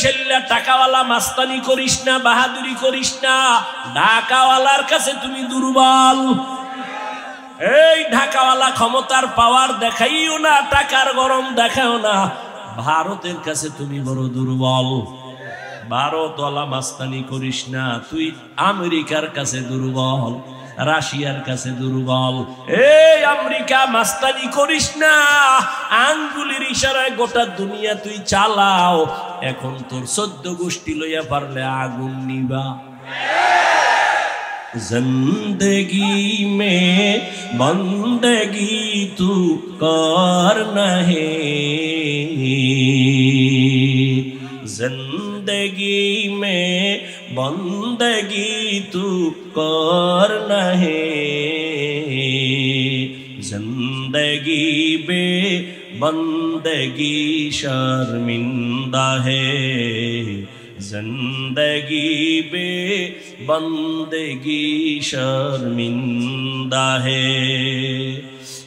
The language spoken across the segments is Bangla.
সেল্লা টাকাওয়ালা মাস্তানি করিস না, বাহাদুরি করিস না। ঢাকাওয়ালার কাছে তুমি দুর্বল। এই ঢাকাওয়ালা ক্ষমতার পাওয়ার দেখাইও না, টাকার গরম দেখাও না। ভারতের কাছে তুমি বড় দুর্বল। ভারতওয়ালা মাস্তানি করিস না, তুই আমেরিকার কাছে দুর্বল, রাশিয়ার কাছে দুর্বল। এই আমেরিকা মাস্তানি করিস না, আঙ্গুলের ইশারায় গোটা দুনিয়া তুই চালাও। এখন তোর 14 গোষ্ঠী লইয়া পারলে আগুন নিবা। जिंदगी में बंदगी तू करना है, जिंदगी में बंदगी तू करना है, जिंदगी बे बंदगी शर्मिंदा है, जिंदगी बे बंदगी शर्मिंदा है।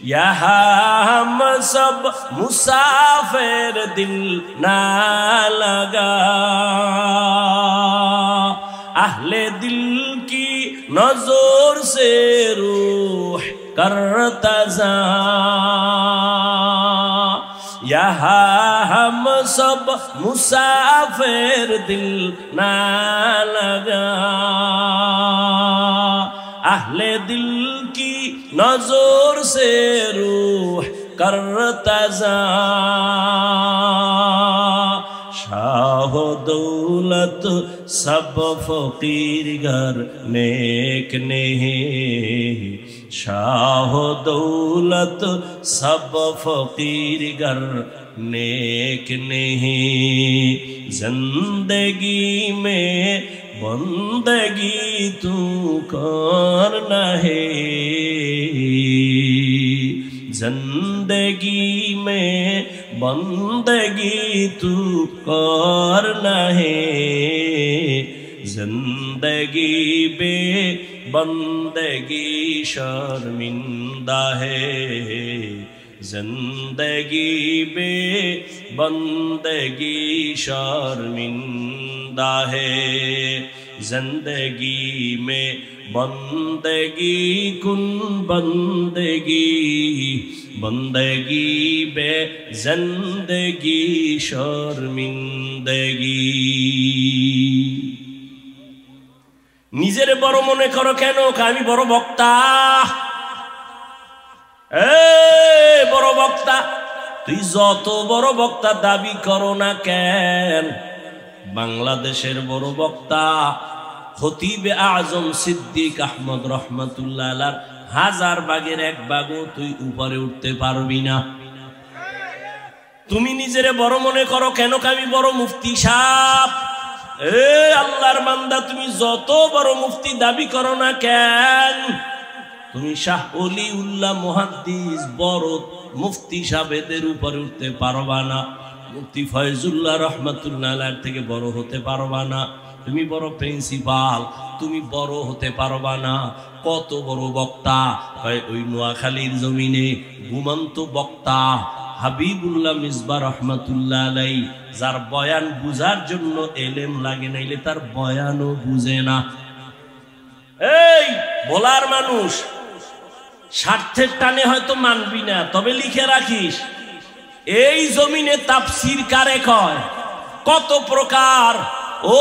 यहाँ हम सब मुसाफिर दिल ना लगा, अहले दिल की नजर से रूह करता जा। यहाँ हम सब मुसाफिर दिल ना लगा, अहले दिल की नजर से रूह करता जा। शाह दौलत सब फकीर घर नेक नहीं, शाह दौलत सब फकीर घर नेक नहीं, जिंदगी में बंदगी तू करना है, जिंदगी में बंदगी तू करना है, जिंदगी बे बंदगी शर्मिंदा है, जिंदगी बे बंदगी शर्मिंदा है। जिंदगी में बंदगी कुन बंदगी, बंदगी बे जिंदगी शर्मिंदगी। নিজের বড় মনে করো কেন? আমি বড় বক্তা। বড় বক্তা, তুই যত বড় বক্তা দাবি করো না কেন, বাংলাদেশের বড় বক্তা খতিবে আজম সিদ্দিক আহমদ রহমাতুল্লাহ আলাইহির 1000 ভাগের 1 ভাগও তুই উপরে উঠতে পারবি না। তুমি নিজেরে বড় মনে করো কেন? আমি বড় মুফতি সাহেব। আল্লাহর বান্দা, তুমি যত বড় মুফতি দাবি করো না কেন, তুমি শাহ ওলিউল্লাহ মুহাদ্দিস বড় মুফতি সাহেবদের উপরে উঠতে পারবা না। মুফতি ফয়জুল্লাহ রহমাতুল্লাহ আলাইহি থেকে বড় হতে পারবা না। তুমি বড় প্রিন্সিপাল, তুমি বড় হতে পারবা না। কত বড় বক্তা, ওই নোয়াখালীর জমিনে ঘুমন্ত বক্তা হাবিবুল্লাহ মিসবাহ রহমাতুল্লাহ আলাইহি, যার বয়ান বুঝার জন্য এলেম লাগে, নাইলে তার বয়ানও বুঝে না। এই বলার মানুষ, স্বার্থের টানে হয়তো মানবি না, তবে লিখে রাখিস, এই জমিনে তাফসীর কারে কয়, কত প্রকার।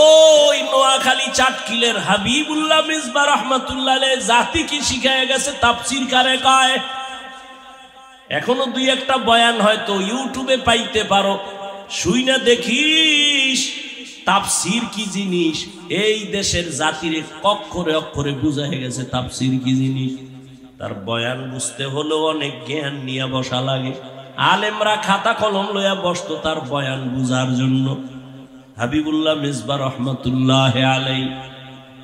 ওই নোয়াখালী চাটকিলের হাবিবুল্লাহ মিসবাহ রহমাতুল্লাহ আলাইহি জাতি কি শিখায় গেছে তাফসীর কারে কয়। এখনো 2-1টা বয়ান হয়তো ইউটিউবে পাইতে পারো, শুই না দেখিস তাফসীর কি জিনিস। এই দেশের জাতিরে অক্ষরে অক্ষরে বুঝায় গেছে তাফসীর কি জিনিস। তার বয়ান বুঝতে হলেও অনেক জ্ঞান নিয়ে বসা লাগে। আলেমরা খাতা কলম লইয়া বসতো তার বয়ান বুঝার জন্য। হাবিবুল্লাহ মিসবাহ রহমাতুল্লাহ আলাইহি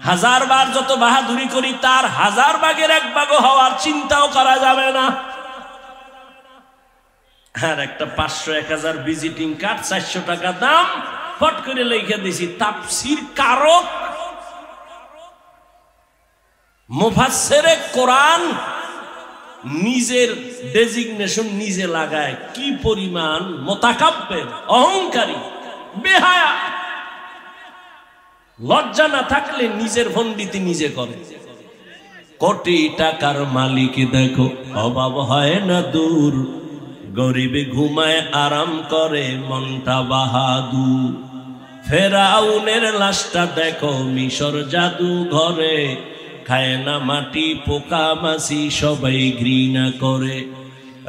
1000 বার যত বাহাদুরি করি, তার 1000 ভাগের 1 ভাগও হওয়ার চিন্তাও করা যাবে না। আর একটা 500-1000 ভিজিটিং কার্ড 400 টাকা দাম, ফট করে লিখে দিছি তাফসীর কারক মুফাসসিরে কোরআন। নিজের ডেজিগনেশন নিজে লাগায়, কি পরিমাণ মোতাকাব্বির, অহংকারী, বেহায়া। লজ্জা না থাকলে নিজের ভণ্ডিতি নিজে করে। কোটি টাকার মালিক দেখো অভাব হয় না দূর, গরিবে ঘুমায় আরাম করে মনটা বাহাদুর। ফেরাউনের লাশটা দেখো মিশর জাদু ঘরে, খায় না মাটি পোকা মাছি সবাই ঘৃণা করে।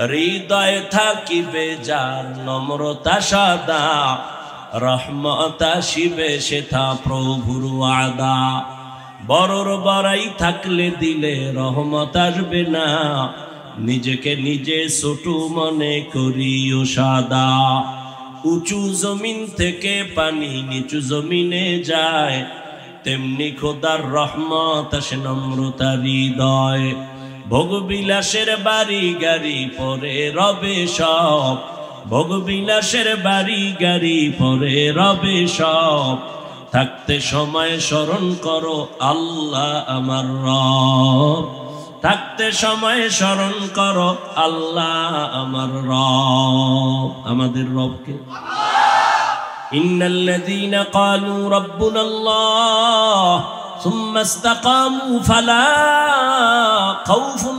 হৃদয় থাকিবে যার নম্রতা সাদা, রহমত আসিবে সেথা প্রভুর ওয়াদা। বড়র বড়াই থাকলে দিলে রহমত আসবে না, নিজেকে নিজে ছোট মনে করিও সাদা। উঁচু জমিন থেকে পানি নিচু জমিনে যায়, তেমনি খোদার রহমত আসে নম্রতা হৃদয়। ভোগবিলাসের বাড়ি গাড়ি পরে রবে সব, ভোগবিলাসের বাড়ি গাড়ি পরে রবে সব। থাকতে সময় স্মরণ করো আল্লাহ আমার রব, থাকতে সময় স্মরণ করো আল্লাহ আমার রব। আমাদের রবকে ইন্নাল্লাযীনা ক্বালু রাব্বুনাল্লাহ সুম্মা ইসতাকামু ফালা খাউফুন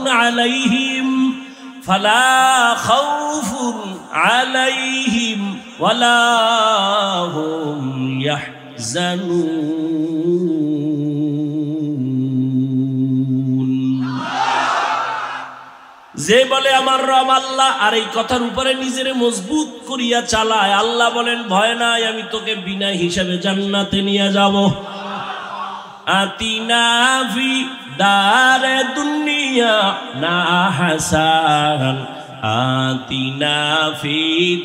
আলাইহিম ওয়ালা হুম ইয়াহজানুন। যে বলে আমার রব আল্লাহ আর এই কথার উপরে নিজের মজবুত করিয়া চালায়, আল্লাহ বলেন ভয় নাই, আমি তোকে বিনা হিসাবে জান্নাতে নিয়ে যাব। আতিনা ফি দারে দুনিয়া না হাসান, আতিনা ফি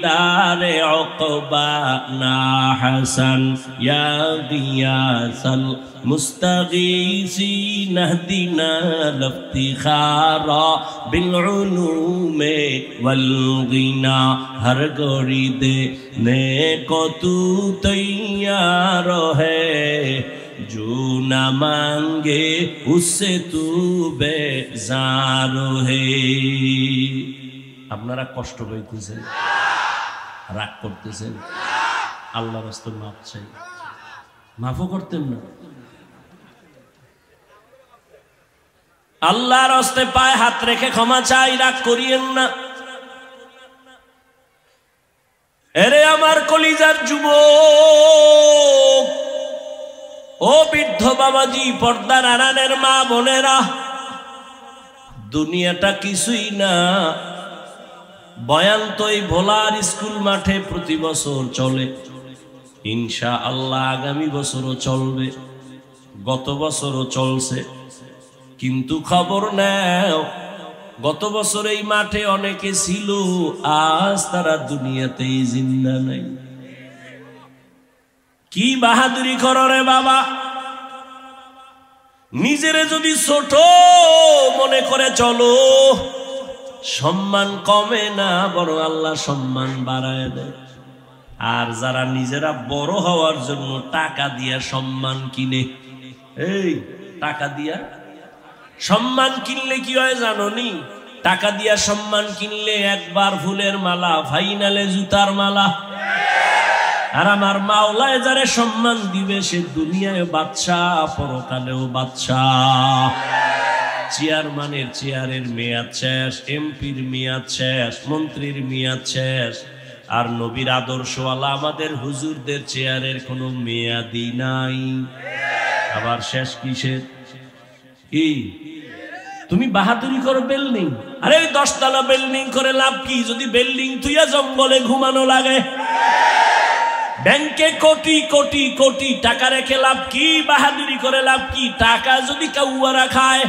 দারে উকবা না হাসান, ইয়া গিয়াসাল মুস্তাগীসিন ইহদিনা লিফতিখারা বিল উলুমে ওয়াল গিনা। হর গরি দে নে কো তু তৈয়ার হ্যায়, जो ना मांगे उससे तू बेजार है। আপনারা কষ্ট পাইতেছেন, রাগ করতেছেন, আল্লাহর রাস্তায় মাপ চাই, মাফও করতেন না। আল্লাহর রাস্তায় পায়ে হাত রেখে ক্ষমা চাই, রাগ করিয়েন না। এরে আমার কলিজার যুবক, ও বৃদ্ধ বাবাজি, পর্দার আড়ালের মা বোনেরা, দুনিয়াটা কিছুই না। বয়ান তো এই ভোলার স্কুল মাঠে প্রতি বছর চলে, ইনশাআল্লাহ আগামী বছরও চলবে, গত বছরও চলছে। কিন্তু খবর নাও, গত বছর এই মাঠে অনেকে ছিল, আজ তারা দুনিয়াতেই জিন্দা নাই। কি বাহাদুরি করো রে বাবা, নিজেরে যদি ছোট মনে করে চলো, সম্মান কমে না, বড় আল্লাহ সম্মান বাড়ায় দেয়। আর যারা নিজেরা বড় হওয়ার জন্য টাকা দিয়া সম্মান কিনে, এই টাকা দিয়া সম্মান কিনলে কি হয় জানো নি? টাকা দিয়া সম্মান কিনলে একবার ফুলের মালা, ফাইনালে জুতার মালা। আর আমার মাওলায় যারে সম্মান দিবে সে দুনিয়ায় বাদশাহ, পরকালেও বাদশাহ। চেয়ারম্যানের চেয়ারের মেয়াদ শেষ, এমপির মেয়াদ শেষ, মন্ত্রীর মেয়াদ শেষ, আর নবীর আদর্শওয়ালা আমাদের হুজুরদের চেয়ারের কোনো মেয়াদই নাই। আবার শেষ কিসের? কি তুমি বাহাদুরি করো বিল্ডিং? আরে 10 তলা বিল্ডিং করে লাভ কি যদি বিল্ডিং তুইয়া জঙ্গলে ঘুমানো লাগে? ব্যাংকে কোটি কোটি কোটি টাকা রেখে লাভ কি? বাহাদুরি করে লাভ কি? টাকা যদি কাউয়ারা খায়,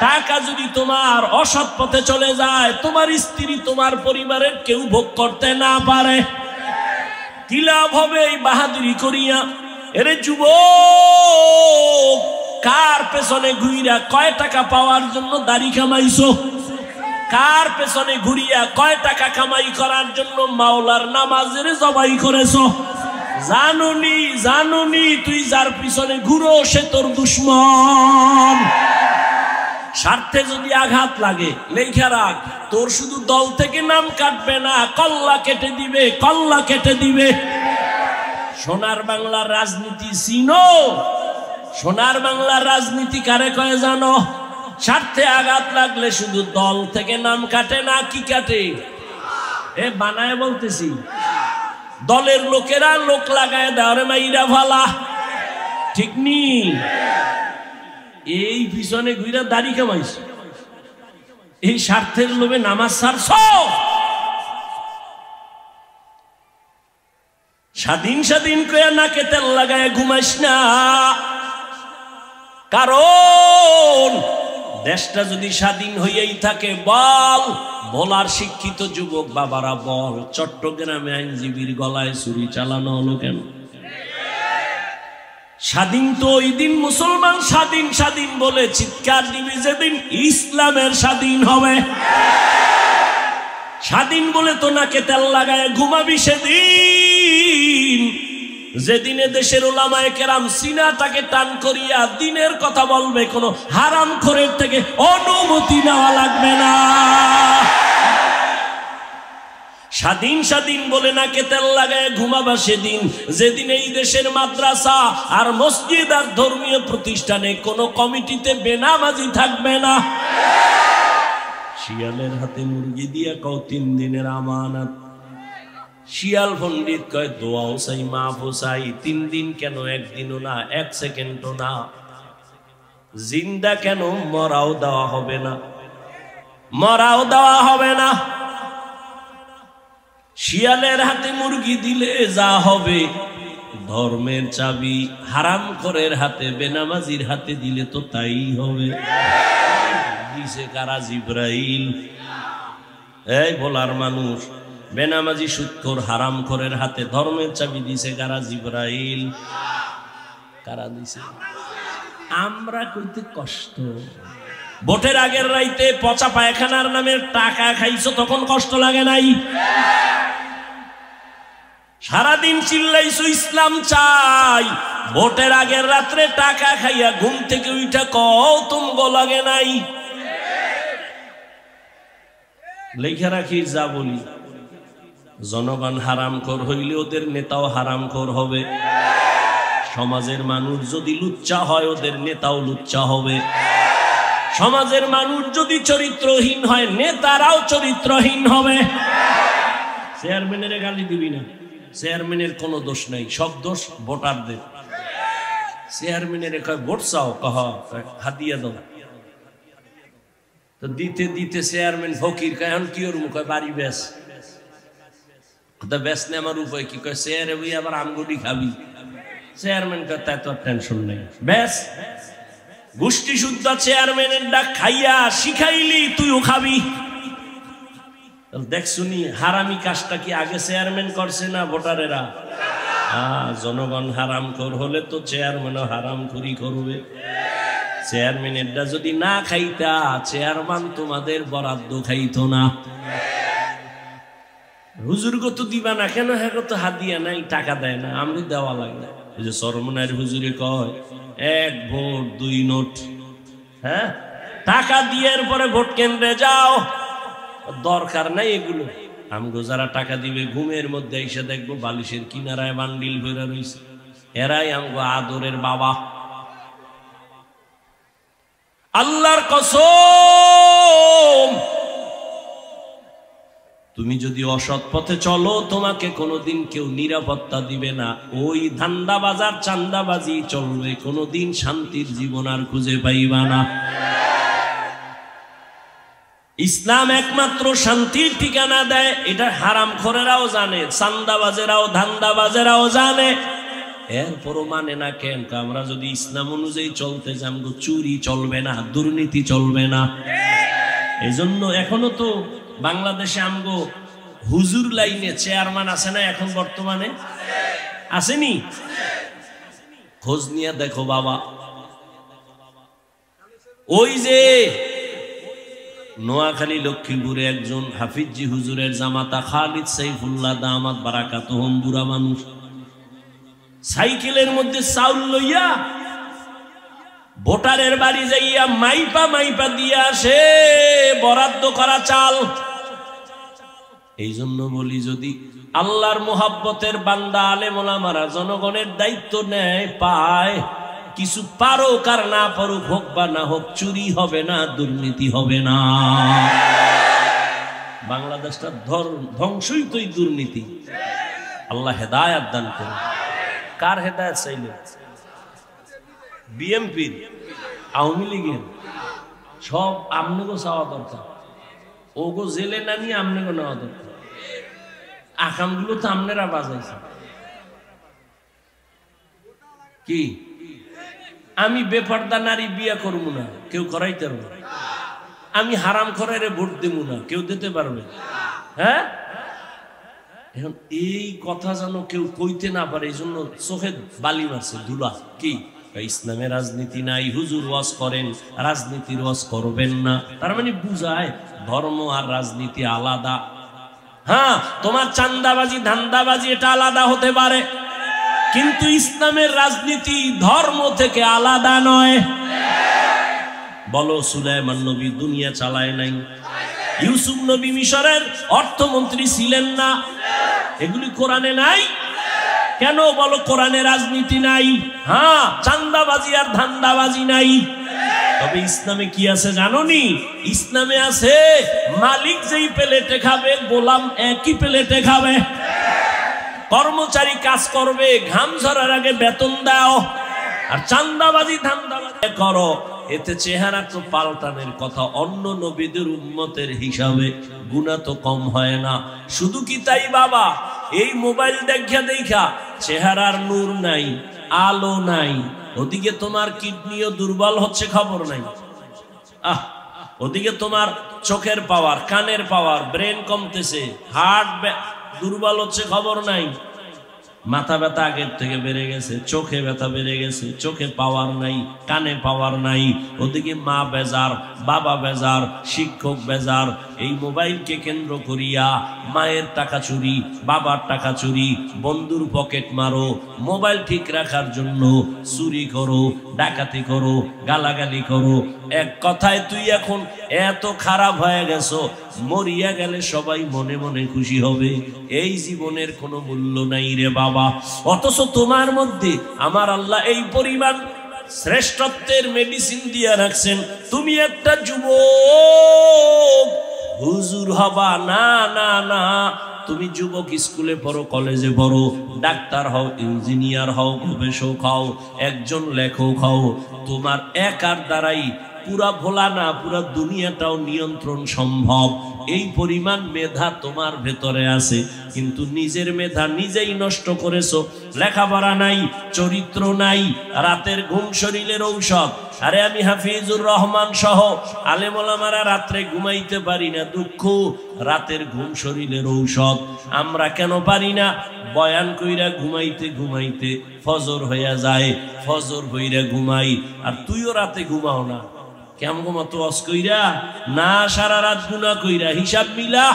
টাকা যদি তোমার অসৎ পথে চলে যায়, তোমার স্ত্রী তোমার পরিবারের কেউ ভোগ করতে না পারে, কি লাভ হবে এই বাহাদুরি করিয়া? এরে যুবক, কার পেছনে ঘুরিয়া কয় টাকা পাওয়ার জন্য দাড়ি কামাইছো? কার পেছনে ঘুরিয়া কয় টাকা কামাই করার জন্য মাওলার নামাজের জবাই করেছো? জানুনি জানুনি, তুই যার পিছনে ঘুরো সে তোর দুশ্মন। স্বার্থে যদি আঘাত লাগে লেখা রাখ, তোর শুধু দল থেকে নাম কাটবে না, কল্লা কেটে দিবে, কল্লা কেটে দিবে। সোনার বাংলার রাজনীতি চিনো? সোনার বাংলার রাজনীতি কারে কয়ে জানো? স্বার্থে আঘাত লাগলে শুধু দল থেকে নাম কাটে না, কি কাটে? এ বানায় বলতেছি, দলের লোকেরা লোক লাগায় দেওয়ারে মাইরা ভালা, ঠিক নি? এই পিছনে ঘুরা দাড়ি কামাইছে, এই স্বার্থের লোভে নামাজ ছাড়ছ। স্বাধীন স্বাধীন কয়ে নাকে তেল লাগায় ঘুমাইস না, কারণ দেশটা যদি স্বাধীন হইয়াই থাকে, বল বলার শিক্ষিত যুবক বাবারা বল, চট্টগ্রামে আইনজীবীর গলায় ছুরি চালানো হলো কেন? স্বাধীন তো ওই দিন মুসলমান স্বাধীন স্বাধীন বলে চিৎকার দিবি যেদিন ইসলামের স্বাধীন হবে। স্বাধীন বলে তো নাকে তেল লাগায় ঘুমাবি সেদিন, যেদিনে দেশের উলামায়ে কেরাম সিনাটাকে টান করিয়া দিনের কথা বলবে, কোনো হারামখোরের থেকে অনুমতি নেওয়া লাগবে না। স্বাধীন স্বাধীন বলে নাকে তেল লাগায় ঘুমাবা সেদিন, যেদিন এই দেশের মাদ্রাসা আর মসজিদ আর ধর্মীয় প্রতিষ্ঠানে কোনো কমিটিতে বেনামাজি থাকবে না। শিয়ালের হাতে মুরগি দিয়া কও 3 দিনের আমানত। শিয়াল পণ্ডিত কয় দোয়াও চাই, মাফও চাই, 3 দিন কেন, 1 দিনও না, 1 সেকেন্ডও না। জিন্দা কেন, মরাও দেওয়া হবে না, মরাও দেওয়া হবে না। শিয়ালের হাতে মুরগি দিলে যা হবে, ধর্মের চাবি হারামখোরের হাতে বেনামাজির হাতে দিলে তো তাই হবে। দিছে কারা? জিব্রাইল। এই বলার মানুষ, বেনামাজি সুদখোর হারামখোরের হাতে ধর্মের চাবি দিছে কারা? জিব্রাইল। কারা দিছে? আমরা কইতে কষ্ট। ভোটের আগের রাইতে পচা পায়খানার নামের টাকা খাইছো, তখন কষ্ট লাগে নাই? সারাদিন চিল্লাইছো ইসলাম চাই, ভোটের আগের রাত্রে টাকা খাইয়া ঘুম থেকে উঠা কও তুমগো লাগে নাই? লেখা রাখি যা বলি, জনগণ হারামখোর হইলে ওদের নেতাও হারামখোর হবে। সমাজের মানুষ যদি লুচ্চা হয়, ওদের নেতাও লুচ্চা হবে। সমাজের মানুষ যদি চরিত্রহীন হয়, নেতারাও চরিত্রহীন হবে। চেয়ারম্যানের গালি দিবি না, চেয়ারম্যানের কোনো দোষ নাই, সব দোষ ভোটারদের। চেয়ারম্যানের কয় ভোট চাও, কহ হাতিয়া দাও, তো দিতে দিতে চেয়ারম্যান ফকির কয় এখন কি ওর মুখ, বাড়ি বেশ বেশ নে, আমার উপায় কি? কয় চেয়ারে বই আবার আমগুডি খাবি। চেয়ারম্যান কয় তাই তোর টেনশন নেই, বেশ গোষ্ঠী শুদ্ধ চেয়ারম্যানের ডাক খাইয়া শিখাইলি তুইও খাবি। দেখ শুনি হারামি কাজটা কি আগে চেয়ারম্যান করছে না ভোটারেরা? জনগণ হারামখোর হলে তো চেয়ারম্যানও হারামখোরি করবে। চেয়ারম্যানেরটা যদি না খাইতা, চেয়ারম্যান তোমাদের বরাদ্দ খাইতো না। হুজুরগো তো দিবা না কেন? হ্যাঁ তো হাদিয়া নাই, টাকা দেয় না, আমি দেওয়া লাগে। ওই যে সরমনার হুজুরে কয় 1 ভোট 2 নোট। হ্যাঁ, টাকা দিয়ে পরে ভোট কেন্দ্রে যাও, দরকার নাই এগুলো। আমগো যারা টাকা দিবে ঘুমের মধ্যে এসে দেখবো বালিশের কিনারায় বান্ডিল ভরে রয়েছে, এরাই আমগো আদরের বাবা। আল্লাহর কসম, তুমি যদি অসৎ পথে চলো, তোমাকে কোনোদিন কেউ নিরাপত্তা দিবে না। ওই ধান্দাবাজার চান্দাবাজি চলবে, কোনোদিন শান্তির জীবন আর খুঁজে পাইবা না। ইসলাম একমাত্র শান্তির ঠিকানা দেয়, এটা হারামখোরেরাও জানে, চান্দাবাজেরাও ধান্দাবাজেরাও জানে, এরপরও মানে না কেন? আমরা যদি ইসলাম অনুযায়ী চলতে যাবো, চুরি চলবে না, দুর্নীতি চলবে না। এই জন্য এখনো তো বাংলাদেশে আমগো হুজুর লাইনে চেয়ারম্যান আছে না? এখন বর্তমানে আসেনি? খোঁজ নিয়ে দেখো বাবা। ওই যে নোয়াখালী লক্ষ্মীপুরে একজন হাফিজি হুজুরের জামাতা খালিদ সাইফুল্লাহ দামাত বারাকাতুহুম, বুড়া মানুষ, সাইকেলের মধ্যে চাউল লইয়া ভোটারের বাড়ি যাইয়া মাইপা মাইপা দিয়ে আসে বরাদ্দ করা চাল। এই জন্য বলি, যদি আল্লাহর মোহাব্বতের বান্দা আলেম ওলামারা জনগণের দায়িত্ব নেয় পায়, কিছু পারুক আর না পারুক, হোক বা না হোক, চুরি হবে না, দুর্নীতি হবে না। বাংলাদেশটা ধ্বংসই তো এই দুর্নীতি। আল্লাহ হেদায়েত দান করুন। কার হেদায়েত চাইলেন? বিএমপির, আওয়ামী লীগের? সব আমনেগো চাওয়া দরকার, ওগো জেলে না নিয়ে আমনেগো নেওয়া দরকার। আকামগুলো তো আমনেরা বাজাইছে কি? আমি বেপর্দা নারী বিয়ে করবো না, কেউ করাইতে পারবে? আমি হারাম খোরেরে ভোট দেবো না, কেউ দিতে পারবে? হ্যাঁ, এখন এই কথা যেন কেউ কইতে না পারে, এই জন্য চোখে বালি মারছে ধুলা। কি ইসলামে রাজনীতি নাই, হুজুর ওয়াজ করেন, রাজনীতির ওয়াজ করবেন না, তার মানে বুঝায় ধর্ম আর রাজনীতি আলাদা। হ্যাঁ, তোমার চান্দাবাজি ধান্দাবাজি এটা আলাদা হতে পারে, কিন্তু ইসলামের রাজনীতি ধর্ম থেকে আলাদা নয়। বলো, সুলাইমান নবী দুনিয়া চালায় নাই? ইউসুফ নবী মিশরের অর্থমন্ত্রী ছিলেন না? এগুলি কোরআনে নাই কেন? বলো, কোরআনে রাজনীতি নাই। হ্যাঁ, চান্দাবাজি আর ধান্দাবাজি নাই। তবে ইসলামে কি আছে জানোনি? ইসলামে আছে মালিক যেই প্লেটে খাবে, গোলাম একই প্লেটে খাবে। কর্মচারী কাজ করবে, ঘাম ঝরার আগে বেতন দাও। আর চান্দাবাজি ধান্দাবাজি করো, এতে চেহারা তো পাল্টানোর কথা। অন্য নবীদের উম্মতের হিসাবে গুনাহ তো কম হয় না। শুধু কি তাই বাবা? এই মোবাইল দেখা দেখা চেহারার নূর নাই, আলো নাই, ওদিকে তোমার কিডনিও দুর্বল হচ্ছে, খবর নাই। ওদিকে তোমার চোখের পাওয়ার, কানের পাওয়ার, ব্রেন কমতেছে, হার্ট দুর্বল হচ্ছে, খবর নাই। মাথা ব্যথা আগের থেকে বেড়ে গেছে, চোখে ব্যথা বেড়ে গেছে, চোখে পাওয়ার নাই, কানে পাওয়ার নাই। ওদিকে মা বেজার, বাবা বেজার, শিক্ষক বেজার। এই মোবাইলকে কেন্দ্র করিয়া মায়ের টাকা চুরি, বাবার টাকা চুরি, বন্ধুর পকেট মারো। মোবাইল ঠিক রাখার জন্য চুরি করো, ডাকাতি করো, গালাগালি করো। এক কথায় তুই এখন এত খারাপ হয়ে গেছো, মরিয়া গেলে সবাই মনে মনে খুশি হবে। এই জীবনের কোনো মূল্য নাই রে বাবা। অথচ তোমার মধ্যে আমার আল্লাহ এই পরিমাণ শ্রেষ্ঠত্বের মেডিসিন দিয়ে রাখছেন। তুমি একটা যুবক, হুজুর হবা না, না না, তুমি যুবক, স্কুলে পড়ো, কলেজে পড়ো, ডাক্তার হও, ইঞ্জিনিয়ার হও, গবেষক হও, একজন লেখক হও। তোমার একার দ্বারাই পুরা ভোলা না, পুরা দুনিয়াটাও নিয়ন্ত্রণ সম্ভব। এই পরিমাণ মেধা তোমার ভেতরে আছে, কিন্তু নিজের মেধা নিজেই নষ্ট করেছো। লেখাপড়া নাই, চরিত্র নাই, রাতের ঘুম শরীরের ঔষধ। আরে আমি হাফিজুর রহমান সহ আলেম ওলামারা রাত্রে ঘুমাইতে পারি না, দুঃখ। রাতের ঘুম শরীরের ঔষধ। আমরা কেন পারি না? বয়ান কইরা ঘুমাইতে ঘুমাইতে ফজর হইয়া যায়, ফজর হইরা ঘুমাই। আর তুইও রাতে ঘুমাও না, কেমন ঘুমাতো? ওয়াজ কইরা না, সারা রাত গুনাহ কইরা, হিসাব মিলা।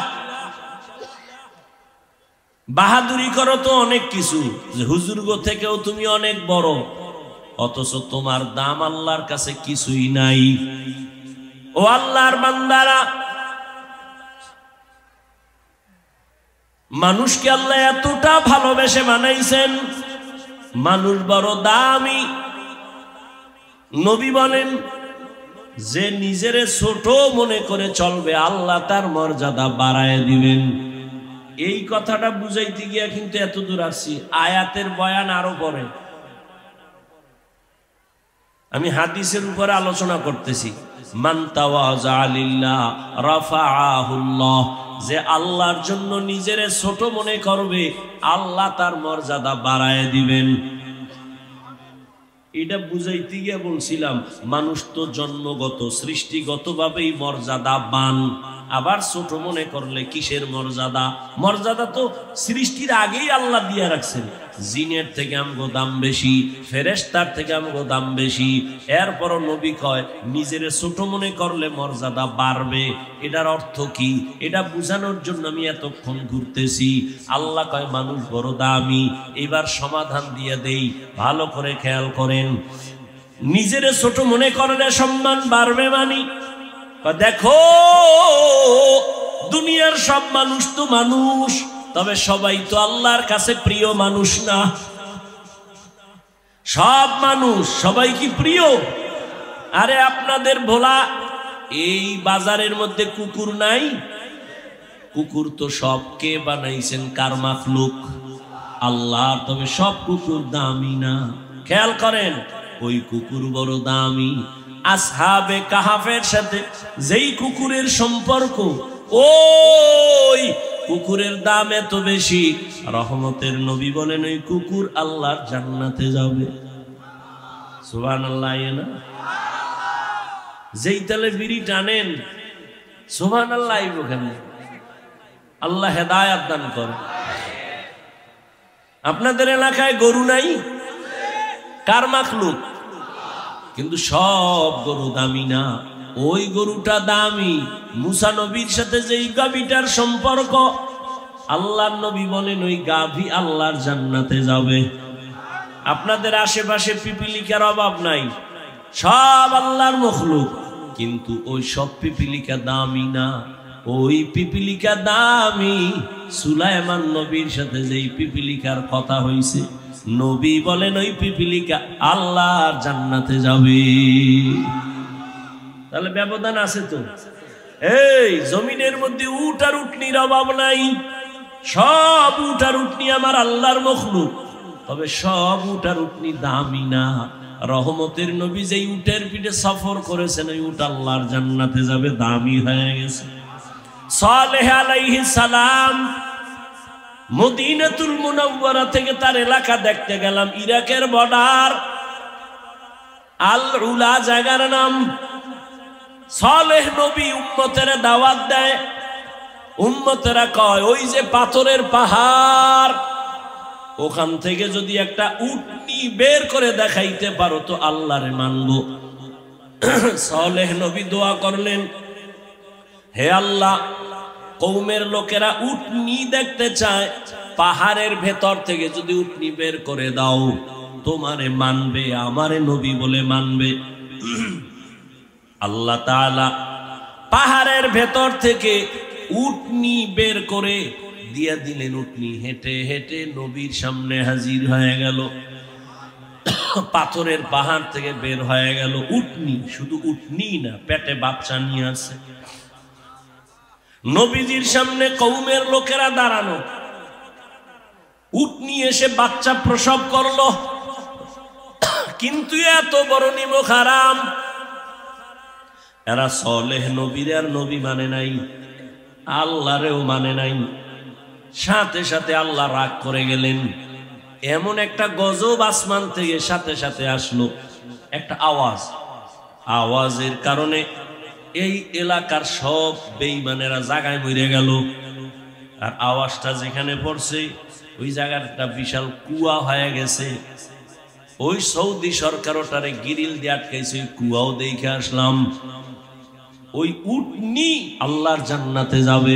বাহাদুরি করো তো অনেক কিছু, যে হুজুরগো থেকেও তুমি অনেক বড়, অথচ তোমার দাম আল্লাহর কাছে কিছুই নাই। ও আল্লাহর বান্দারা, মানুষকে আল্লাহ এতটা ভালোবেসে বানাইছেন, মানুষ বড় দামি। নবী বলেন, যে নিজেরে ছোট মনে করে চলবে, আল্লাহ তার মর্যাদা বাড়ায় দিবেন। এই কথাটা বুঝাইতে গিয়া কিন্তু এত দূর আসছি। আয়াতের বয়ান আরো পরে, আমি হাদিসের উপরে আলোচনা করতেছি। মান তাওয়াযা লিল্লাহ রাফাআহুল্লাহ, যে আল্লাহর জন্য নিজেরে ছোট মনে করবে, আল্লাহ তার মর্যাদা বাড়ায় দিবেন। এটা বুঝাইতে গিয়ে বলছিলাম, মানুষ তো জন্মগত সৃষ্টিগতভাবেই মর্যাদাবান। আবার ছোট মনে করলে কিসের মর্যাদা? মর্যাদা তো সৃষ্টির আগেই আল্লাহ দিয়ে রাখছেন। জিনের থেকে আমগো দাম বেশি, ফেরেশতার থেকে আমগো দাম বেশি। এরপরও নবী কয়, নিজের ছোট মনে করলে মর্যাদা বাড়বে। এটার অর্থ কি? এটা বোঝানোর জন্য আমি এতক্ষণ ঘুরতেছি। আল্লাহ কয় মানুষ বড় দামি। এবার সমাধান দিয়ে দেই, ভালো করে খেয়াল করেন। নিজের ছোট মনে করলে সম্মান বাড়বে মানি? দেখো দুনিয়ার সব মানুষ তো মানুষ, তবে সবাই তো আল্লাহর কাছে প্রিয় মানুষ না। সব মানুষ সবাই কি প্রিয়? আরে আপনাদের ভোলা এই বাজারের মধ্যে কুকুর নাই? কুকুর তো সব কে বানাইছেন? কার মাখলুক? আল্লাহ। তবে সব কুকুর দামি না। খেয়াল করেন, ওই কুকুর বড় দামি। আসহাবে কাহাফের সাথে যেই কুকুরের সম্পর্ক, ওই কুকুরের দাম এত বেশি, রহমতের নবী বলেন ওই কুকুর আল্লাহর জান্নাতে যাবে। সুবহানাল্লাহ। না যেই তালে বিড়ি টানেন সুবহানাল্লাহ ওখানে আল্লাহ হেদায়েত দান করে। আপনাদের এলাকায় গরু নাই? কার মাখলুক? কিন্তু সব গরু দামি না। ওই গরুটা দামি। মুসা নবীর সাথে যেই গাভীটার সম্পর্ক, আল্লাহর নবী বলেন ওই গাভী আল্লাহর জান্নাতে যাবে। আপনাদের আশেপাশে পিপিলিকার অভাব নাই, সব আল্লাহর মখলুক, কিন্তু ওই সব পিপিলিকা দামি না। ওই পিপিলিকা দামি। সুলাইমান নবীর সাথে যেই পিপিলিকার কথা হইছে, নবী বলেন ওই পিপিলিকা আল্লাহর জান্নাতে যাবে। তাহলে ব্যবধান আছে তো। এই জমিনের মধ্যে উট আর উটনির অভাব নাই, সব উট আর উটনি আমার আল্লাহর মখলুক, তবে সব উট আর উটনি দামি না। রহমতের নবী যেই উটের পিঠে সফর করেছেন, ওই উট আল্লাহর জান্নাতে যাবে, দামি হয়ে গেছে। সালেহ আলাইহিস সালাম মদিনাতুল মুনাওয়ারা থেকে তার এলাকা দেখতে গেলাম, ইরাকের বর্ডার, আল উলা জায়গার নাম। সালেহ নবী উম্মতেরা দাওয়াত দেয়, উম্মতেরা কয় ওই যে পাথরের পাহাড়, ওখান থেকে যদি একটা উটনি বের করে দেখাইতে পারো তো আল্লাহরে মানবো। সালেহ নবী দোয়া করলেন, হে আল্লাহ, কওমের লোকেরা উটনি দেখতে চায়, পাহাড়ের ভেতর থেকে যদি উটনি বের করে দাও তোমারে মানবে, আমারে নবী বলে মানবে। আল্লাহ তাআলা পাহাড়ের ভেতর থেকে উটনি বের করে দিয়ে দিলেন। উটনি হেঁটে হেঁটে নবীর সামনে হাজির হয়ে গেল। পাথরের পাহাড় থেকে বের হয়ে গেল উটনি। শুধু উটনি না, পেটে বাচ্চা নিয়ে আছে। নবীজির সামনে কওমের লোকেরা দাঁড়ানো, উটনি এসে বাচ্চা প্রসব করলো। কিন্তু এত বড় নিমক হারাম, এরা সালেহ নবীর আর নবী মানে নাই, আল্লাহরেও মানে নাই। সাথে সাথে আল্লাহ রাগ করে গেলেন। এমন একটা গজব আসমান থেকে সাথে সাথে আসলো, একটা আওয়াজ। আওয়াজের কারণে এই এলাকার সব বেঈমানেরা জায়গায় মরে গেল। আর আওয়াজটা যেখানে পড়ছে ওই জায়গাটা বিশাল কুয়া হয়ে গেছে। ওই সৌদি সরকার ওটারে গিরিল দিয়ে আটকাইছে, ওই কুয়াও দেখে আসলাম। ওই উটনি আল্লাহর জান্নাতে যাবে।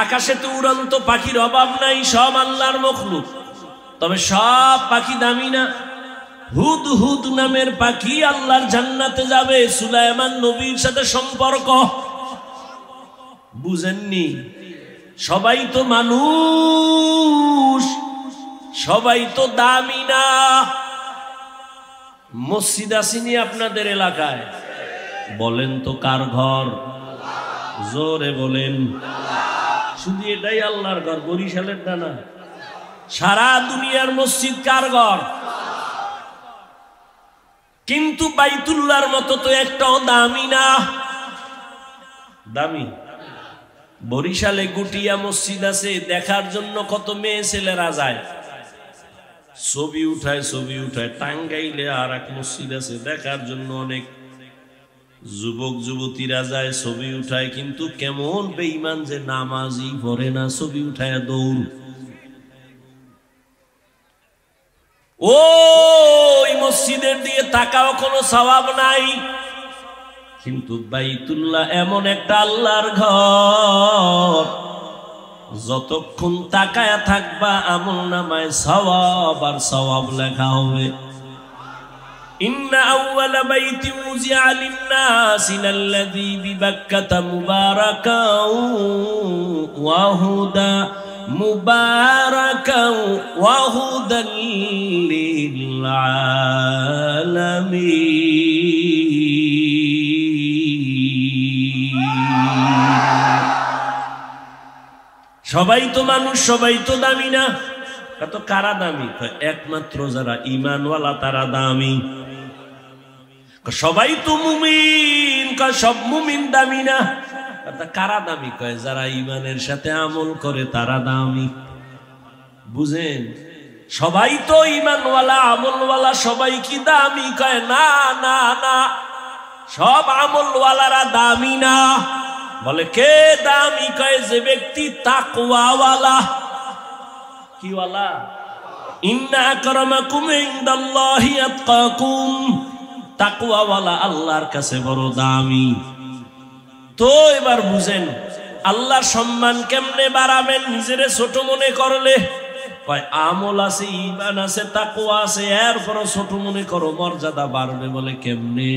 আকাশে তো উড়ন্ত পাখির অভাব নাই, সব আল্লাহর মখলুক, তবে সব পাখি দামি না। হুদহুদ নামের পাখি আল্লাহর জান্নাতে যাবে। সুলাইমান নবীর সাথে সম্পর্ক বুঝেননি? সবাই তো মানুষ, সবাই তো দামি না। মসজিদ আসেনি আপনাদের এলাকায়? বলেন তো কার ঘর? জোরে বলেন। শুধু এটাই আল্লাহর ঘর? বরিশালের ডানা? সারা দুনিয়ার মসজিদ কার ঘর? কিন্তু বাইতুল্লাহর মতো তো একটাও দামি না। দামি? বরিশালে গুটিয়া মসজিদ আছে, দেখার জন্য কত মেয়ে ছেলেরা যায়, ছবি উঠায় ছবি উঠায়। টাঙ্গাইলে আর এক মসজিদ আছে, দেখার জন্য অনেক যুবক যুবতীরা যায়, ছবি উঠায়। কিন্তু কেমন বেঈমান যে নামাজই পড়ে না, ছবি উঠায় দৌড়। ওই মসজিদের দিকে তাকাও, কোনো সওয়াব নাই। কিন্তু বাইতুল্লাহ এমন একটা আল্লাহর ঘর, যতক্ষণ তাকায়া থাকবা আমল নামায় সওয়াব আর সওয়াব লেখা হবে। ইন্না আউওয়ালা বাইতি উযিআ লিন-নাসি লাল্লাযী বিবাক্কাতা মুবারাকাও ওয়া হুদা মুবারাকাও ওয়া হুদাল লিল আলামিন। সবাই তো মানুষ, সবাই তো দামি না। কত কারা দামি? একমাত্র যারা ঈমানওয়ালা তারা দামি। সবাই তো মুমিন, সব মুমিন দামি না। কারা দামি? কয় যারা ঈমানের সাথে আমল করে তারা দামি। বুঝেন? সবাই তো ঈমানওয়ালা আমলওয়ালা, সবাই কি দামি? কয় না না না, সব আমলওয়ালারা দামি না। বলে কে দামি? কয় যে ব্যক্তি তাকওয়াওয়ালা। কি ওয়ালা? ইন্না আকরামাকুম ইনদাল্লাহি আতকাকুম। তাকওয়াওয়ালা আল্লাহর কাছে বড় দামি। তো এবার বুঝেন আল্লাহর সম্মান কেমনে বাড়াবেন নিজেরে ছোট মনে করলে? কয় আমল আছে, ঈমান আছে, তাকওয়া আছে, এরপরও ছোট মনে করো, মর্যাদা বাড়বে। বলে কেমনে?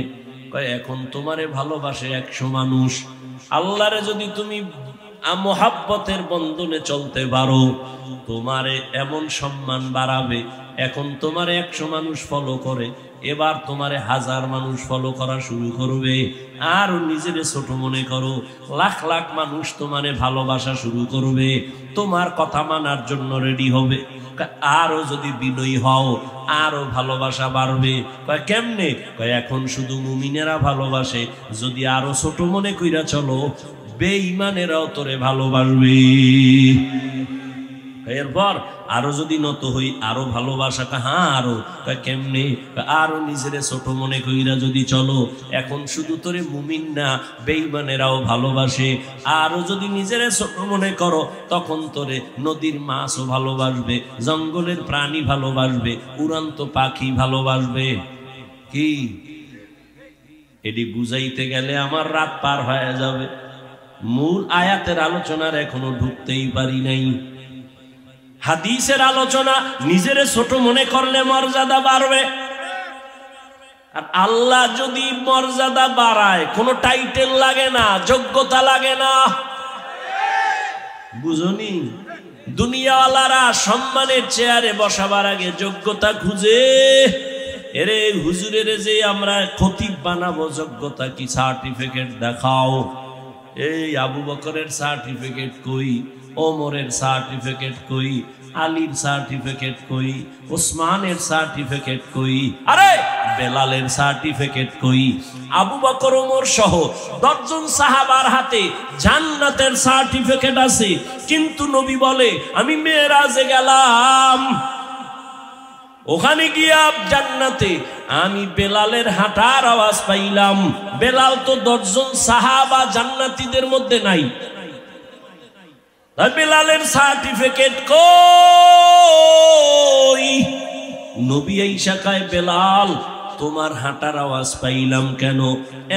কয় এখন তোমারে ভালোবাসে 100 মানুষ, আল্লাহরে যদি তুমি মোহাব্বতের বন্ধনে চলতে পারো তোমারে এমন সম্মান বাড়াবে। এখন তোমারে 100 মানুষ ফলো করে, এবার তোমারে 1000 মানুষ ফলো করা শুরু করবে। আর নিজেরে ছোট মনে করো, লাখ লাখ মানুষ তোমারে ভালোবাসা শুরু করবে, তোমার কথা মানার জন্য রেডি হবে। আরো যদি বিনয়ী হও আরো ভালোবাসা বাড়বে। কয় কেমনে? কয় এখন শুধু মুমিনেরা ভালোবাসে, যদি আরো ছোট মনে কইরা চলো বেঈমানেরাও তোরে ভালোবাসবে। এরপর আরো যদি নত হই আরো ভালোবাসা। হ্যাঁ আরো। কেমনে? আরো নিজেরে ছোট মনে কইরা যদি চলো, এখন শুধু তোরে মুমিন না বেঈমানেরাও ভালোবাসে। আরো যদি নিজেরে ছোট মনে করো তখন তোরে নদীর মাছও ভালোবাসবে, জঙ্গলের প্রাণী ভালোবাসবে, উড়ন্ত পাখি ভালোবাসবে। কি এটি বুঝাইতে গেলে আমার রাত পার হয়ে যাবে। মূল আয়াতের আলোচনার এখনো ঢুকতেই পারি নাই। হাদিসের আলোচনা, নিজেরে ছোট মনে করলে মর্যাদা বাড়বে। আর আল্লাহ যদি মর্যাদা বাড়ায়, কোনো টাইটেল লাগে না, যোগ্যতা লাগে না। বুঝনি? দুনিয়াওয়ালারা সম্মানের চেয়ারে বসাবার আগে যোগ্যতা খুঁজে। এরে হুজুরের যে আমরা খতিব বানাবো, যোগ্যতা কি? সার্টিফিকেট দেখাও। এই আবু বকরের সার্টিফিকেট কই? ওমরের সার্টিফিকেট কই? আলীর সার্টিফিকেট কই? ওসমানের সার্টিফিকেট কই? আরে বেলালের সার্টিফিকেট কই? আবু বকর ওমর সহ 10 জন সাহাবার হাতে জান্নাতের সার্টিফিকেট আছে, কিন্তু নবী বলে আমি মেরাজে গেলাম, ওখানে গিয়া জান্নাতে আমি বেলালের হাঁটার আওয়াজ পাইলাম। বেলাল তো 10 জন সাহাবা জান্নাতীদের মধ্যে নাই। বেলালের সার্টিফিকেট কই? নবী আয়েশা কয় বেলাল তোমার হাঁটার আওয়াজ পাইলাম কেন?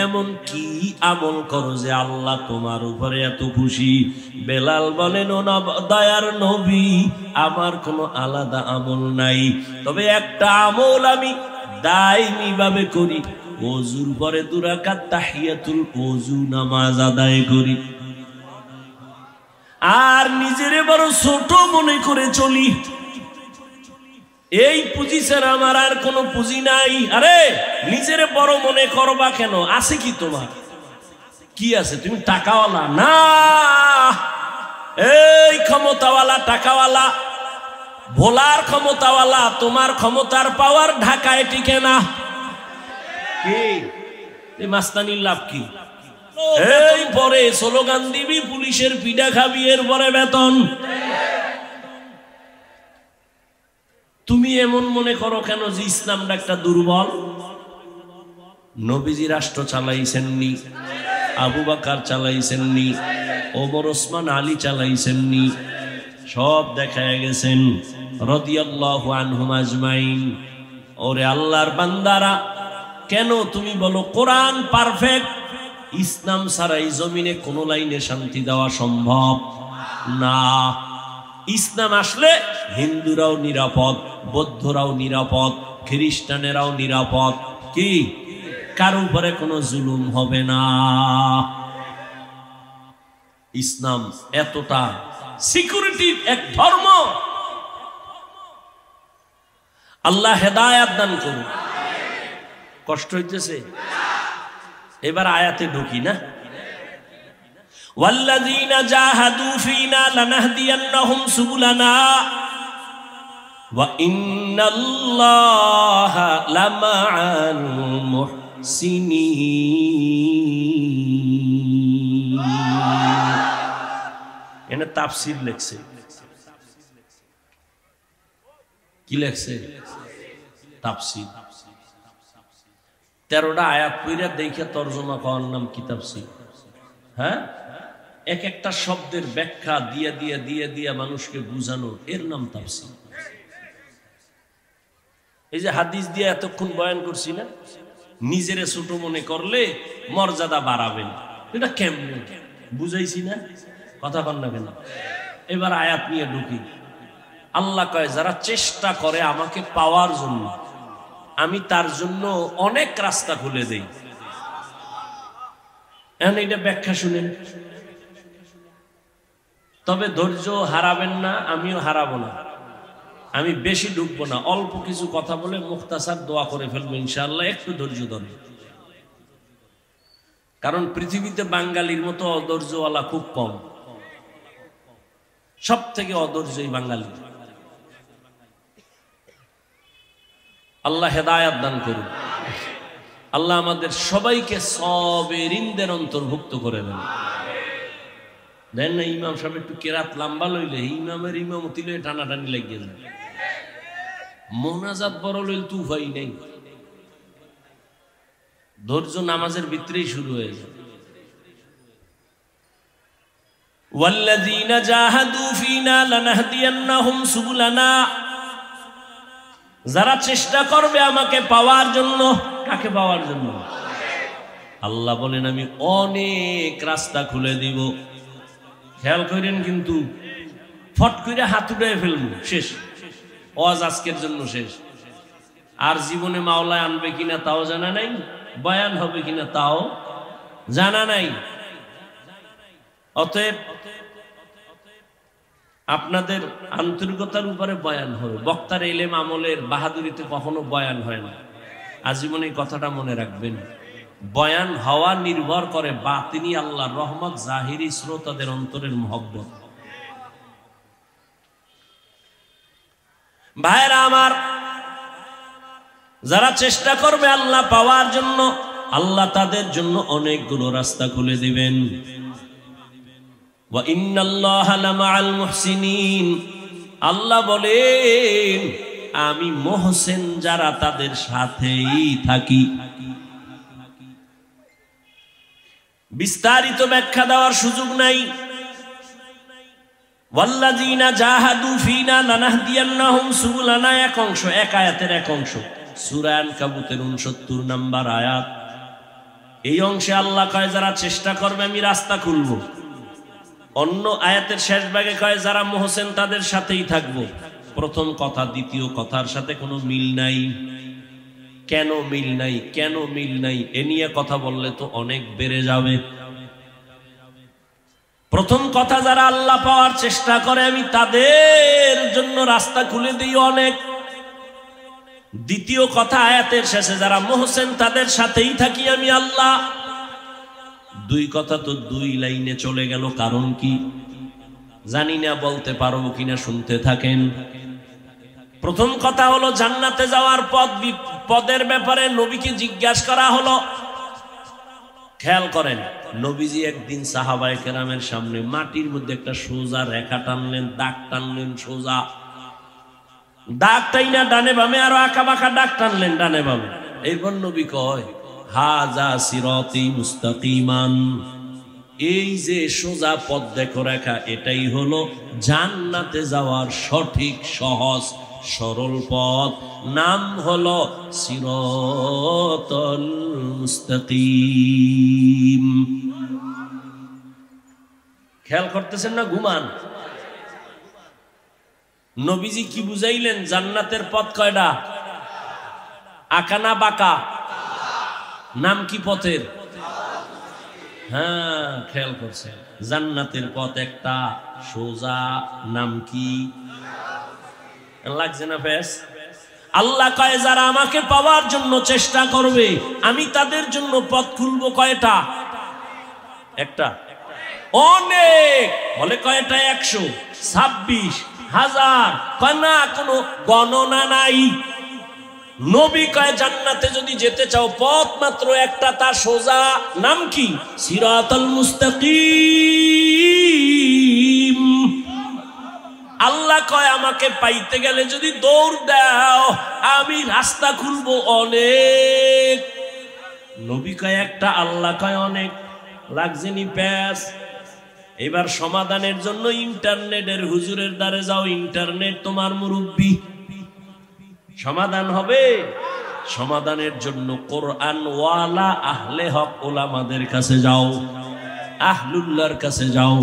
এমন কি আমল করো যে আল্লাহ তোমার উপরে এত খুশি? বেলাল বলেন ও দয়ার নবী, আমার কোনো আলাদা আমল নাই, তবে একটা আমল আমি দায়মি ভাবে করি। ওযুর পরে 2 রাকাত তাহিয়াতুল ওযু নামাজ আদায় করি। আর নিজেরে বড় ছোট মনে করে চলি। এই পুঁজি ছাড়া আমার আর কোনো পুঁজি নাই। আরে নিজেরে বড় মনে করবা কেন? আছে কি তোমার? কি আছে? তুমি টাকাওয়ালা না? এই ক্ষমতাওয়ালা টাকাওয়ালা ভোলার ক্ষমতাওয়ালা, তোমার ক্ষমতার পাওয়ার ঢাকায় টিকে না। কি মাস্তানির লাভ কি? এই পরে স্লোগান দিবি, পুলিশের পিডা খাবি, এর পরে বেতন। তুমি এমন মনে করো কেন যে ইসলামটা একটা দুর্বল? নবীজি রাষ্ট্র চালাইছেননি, আবু বকর চালাইছেননি, ওমর ওসমান আলী চালাইছেননি, সব দেখায় গেছেন রাদিয়াল্লাহু আনহুম আজমাইন। ওরে আল্লাহর বান্দারা, কেন তুমি বলো কোরআন পারফেক্ট? ইসলাম ছাড়া এই জমিনে কোন লাইনে শান্তি দেওয়া সম্ভব না। ইসলাম আসলে হিন্দুরাও নিরাপদ, বৌদ্ধরাও নিরাপদ, খ্রিস্টানেরাও নিরাপদ, কি কারো উপরে কোনো জুলুম হবে না। ইসলাম এতটা সিকিউরিটির এক ধর্ম। আল্লাহ হেদায়েত দান করুন। কষ্ট হইতেছে? এবার আয়াতে ঢুকি না। ওয়াল্লাযীনা জাহাদু ফীনা লানাহদিয়ান্নাহুম সুবুলানা ওয়া ইন্নাল্লাহা লামাআল মুহসিনিন। এনে তাফসীর লেখছে। কি লেখছে? তাফসীর। 13টা আয়াত পড়ে দেখে তরজমা করার নাম কি তাফসীর। হ্যাঁ, এক একটা শব্দের ব্যাখ্যা দিয়ে দিয়ে দিয়ে দিয়ে মানুষকে বুঝানো, এর নাম তাফসীর। এই যে হাদিস দিয়ে এতক্ষণ বয়ান করছি না, নিজেরে ছোট মনে করলে মর্যাদা বাড়াবেন, এটা কেমনে বুঝাইছি না? কথা বল না কেন? এবার আয়াত নিয়ে ঢুকি। আল্লাহ কয় যারা চেষ্টা করে আমাকে পাওয়ার জন্য, আমি তার জন্য অনেক রাস্তা খুলে দেই। এখন এটা ব্যাখ্যা শুনেন। তবে ধৈর্য হারাবেন না, আমিও হারাবো না। আমি বেশি ঢুকবো না, অল্প কিছু কথা বলে মুখতাসার দোয়া করে ফেলবো ইনশাআল্লাহ। একটু ধৈর্য ধরে, কারণ পৃথিবীতে বাঙালির মতো অধৈর্যওয়ালা খুব কম। সব থেকে অধৈর্যই বাঙালি। আল্লাহ হেদায়েত দান করুন। আল্লাহ আমাদের সবাইকে সাবিরিনদের অন্তর্ভুক্ত করে দেন। দেন না, ইমাম সাহেব একটু কেরাত লম্বা লইলে ইমামের ইমামতি লইলে টানাটানি লাগিয়ে যায়। মোনাজাত বড় লইল তো উপায় নেই, ধৈর্য নামাজের ভিতরেই শুরু হয়ে যায়। ওয়াল্লাযীনা জাহাদু ফীনা লানাহদিয়ান্নাহুম সুবুলানা, যারা চেষ্টা করবে আমাকে পাওয়ার জন্য। কাকে পাওয়ার জন্য? আল্লাহ বলেন আমি অনেক রাস্তা খুলে দিব। খেয়াল করেন কিন্তু, ফট করে হাত উঠায় ফেলবো, শেষ ওয়াজ আজকের জন্য শেষ। আর জীবনে মাওলায় আনবে কিনা তাও জানা নাই, বয়ান হবে কিনা তাও জানা নাই। অতএব আপনাদের আন্তরিকতার উপরে বয়ান হবে। বক্তার ইলম আমলের বাহাদুরিতে কখনো বয়ান হয় না। আজীবন এই কথাটা মনে রাখবেন। বয়ান হওয়া নির্ভর করে বাতিনি আল্লাহর রহমত, জাহিরি শ্রোতাদের অন্তরের মহব্বত। ভাইরা আমার, যারা চেষ্টা করবে আল্লাহ পাওয়ার জন্য, আল্লাহ তাদের জন্য অনেকগুলো রাস্তা খুলে দিবেন। ওয়া ইন্নাল্লাহা লামাআল মুহসিনিন, আল্লাহ বলেন আমি মুহসিন যারা তাদের সাথেই থাকি। বিস্তারিত ব্যাখ্যা দেওয়ার সুযোগ নাই। ওয়াল্লাযীনা জাহাদু ফীনা লানাহদিয়ান্নাহুম সুবুলানা এক অংশ, এক আয়াতের এক অংশ, সূরা আনকাবুতের 69 নম্বর আয়াত। এই অংশে আল্লাহ কয় যারা চেষ্টা করবে আমি রাস্তা খুলব। অন্য আয়াতের শেষ ভাগে কয় যারা মুহসিন তাদের সাথেই থাকবো। প্রথম কথা দ্বিতীয় কথার সাথে কোনো মিল নাই। কেন মিল নাই? কেন মিল নাই এ নিয়ে কথা বললে তো অনেক বেড়ে যাবে। প্রথম কথা, যারা আল্লাহ পাওয়ার চেষ্টা করে আমি তাদের জন্য রাস্তা খুলে দিই অনেক। দ্বিতীয় কথা, আয়াতের শেষে যারা মুহসিন তাদের সাথেই থাকি আমি আল্লাহ। দুই কথা তো দুই লাইনে চলে গেল। কারণ কি জানি না, বলতে পারবো কিনা, শুনতে থাকেন। প্রথম কথা হলো জান্নাতে যাওয়ার পদের ব্যাপারে নবীকে জিজ্ঞাসা করা হলো। খেয়াল করেন, নবীজি একদিন সাহাবায়ে কেরামের সামনে মাটির মধ্যে একটা সোজা রেখা টানলেন, দাগ টানলেন, সোজা দাগ টাইনা ডানে বামে আরো আঁকা বাঁকা দাগ টানলেন ডানে বামে। এরপর নবী কয় হাজা সিরাতি মুস্তাকিমান, এই যে সোজা পথ দেখো রেখা, এটাই হলো জান্নাতে যাওয়ার সঠিক সহজ সরল পথ। নাম হলো সিরাতুল মুস্তাকিম। খেয়াল করতেছেন না? ঘুমান। নবীজি কি বুঝাইলেন? জান্নাতের পথ কয়টা? আঁকা না বাঁকা? নাম কি পথের? হ্যাঁ, খেয়াল করছেন, জান্নাতের পথ একটা সোজা, নাম কি? লাগছে না ফেস? আল্লাহ কয় যারা আমাকে পাওয়ার জন্য চেষ্টা করবে আমি তাদের জন্য পথ খুলবো। কয়টা? একটা। অনেক বলে কয়টা? 126,000। কয় না, কোনো গণনা নাই। নবী কয় জান্নাতে যদি যেতে চাও পথ মাত্র একটা, তা সোজা। নাম কি? সিরাতাল মুস্তাকিম। আল্লাহ কয় আমাকে পাইতে গেলে যদি দৌড় দাও আমি রাস্তা খুলবো অনেক। নবী কয় একটা, আল্লাহ কয় অনেক। লাগছেনি প্যাস? এবার সমাধানের জন্য ইন্টারনেটের হুজুরের দ্বারে যাও। ইন্টারনেট তোমার মুরব্বী, সমাধান হবে। সমাধানের জন্য কোরআন ওয়ালা আহলে হক ওলামাদের কাছে যাও, আহলুল্লাহর কাছে যাও,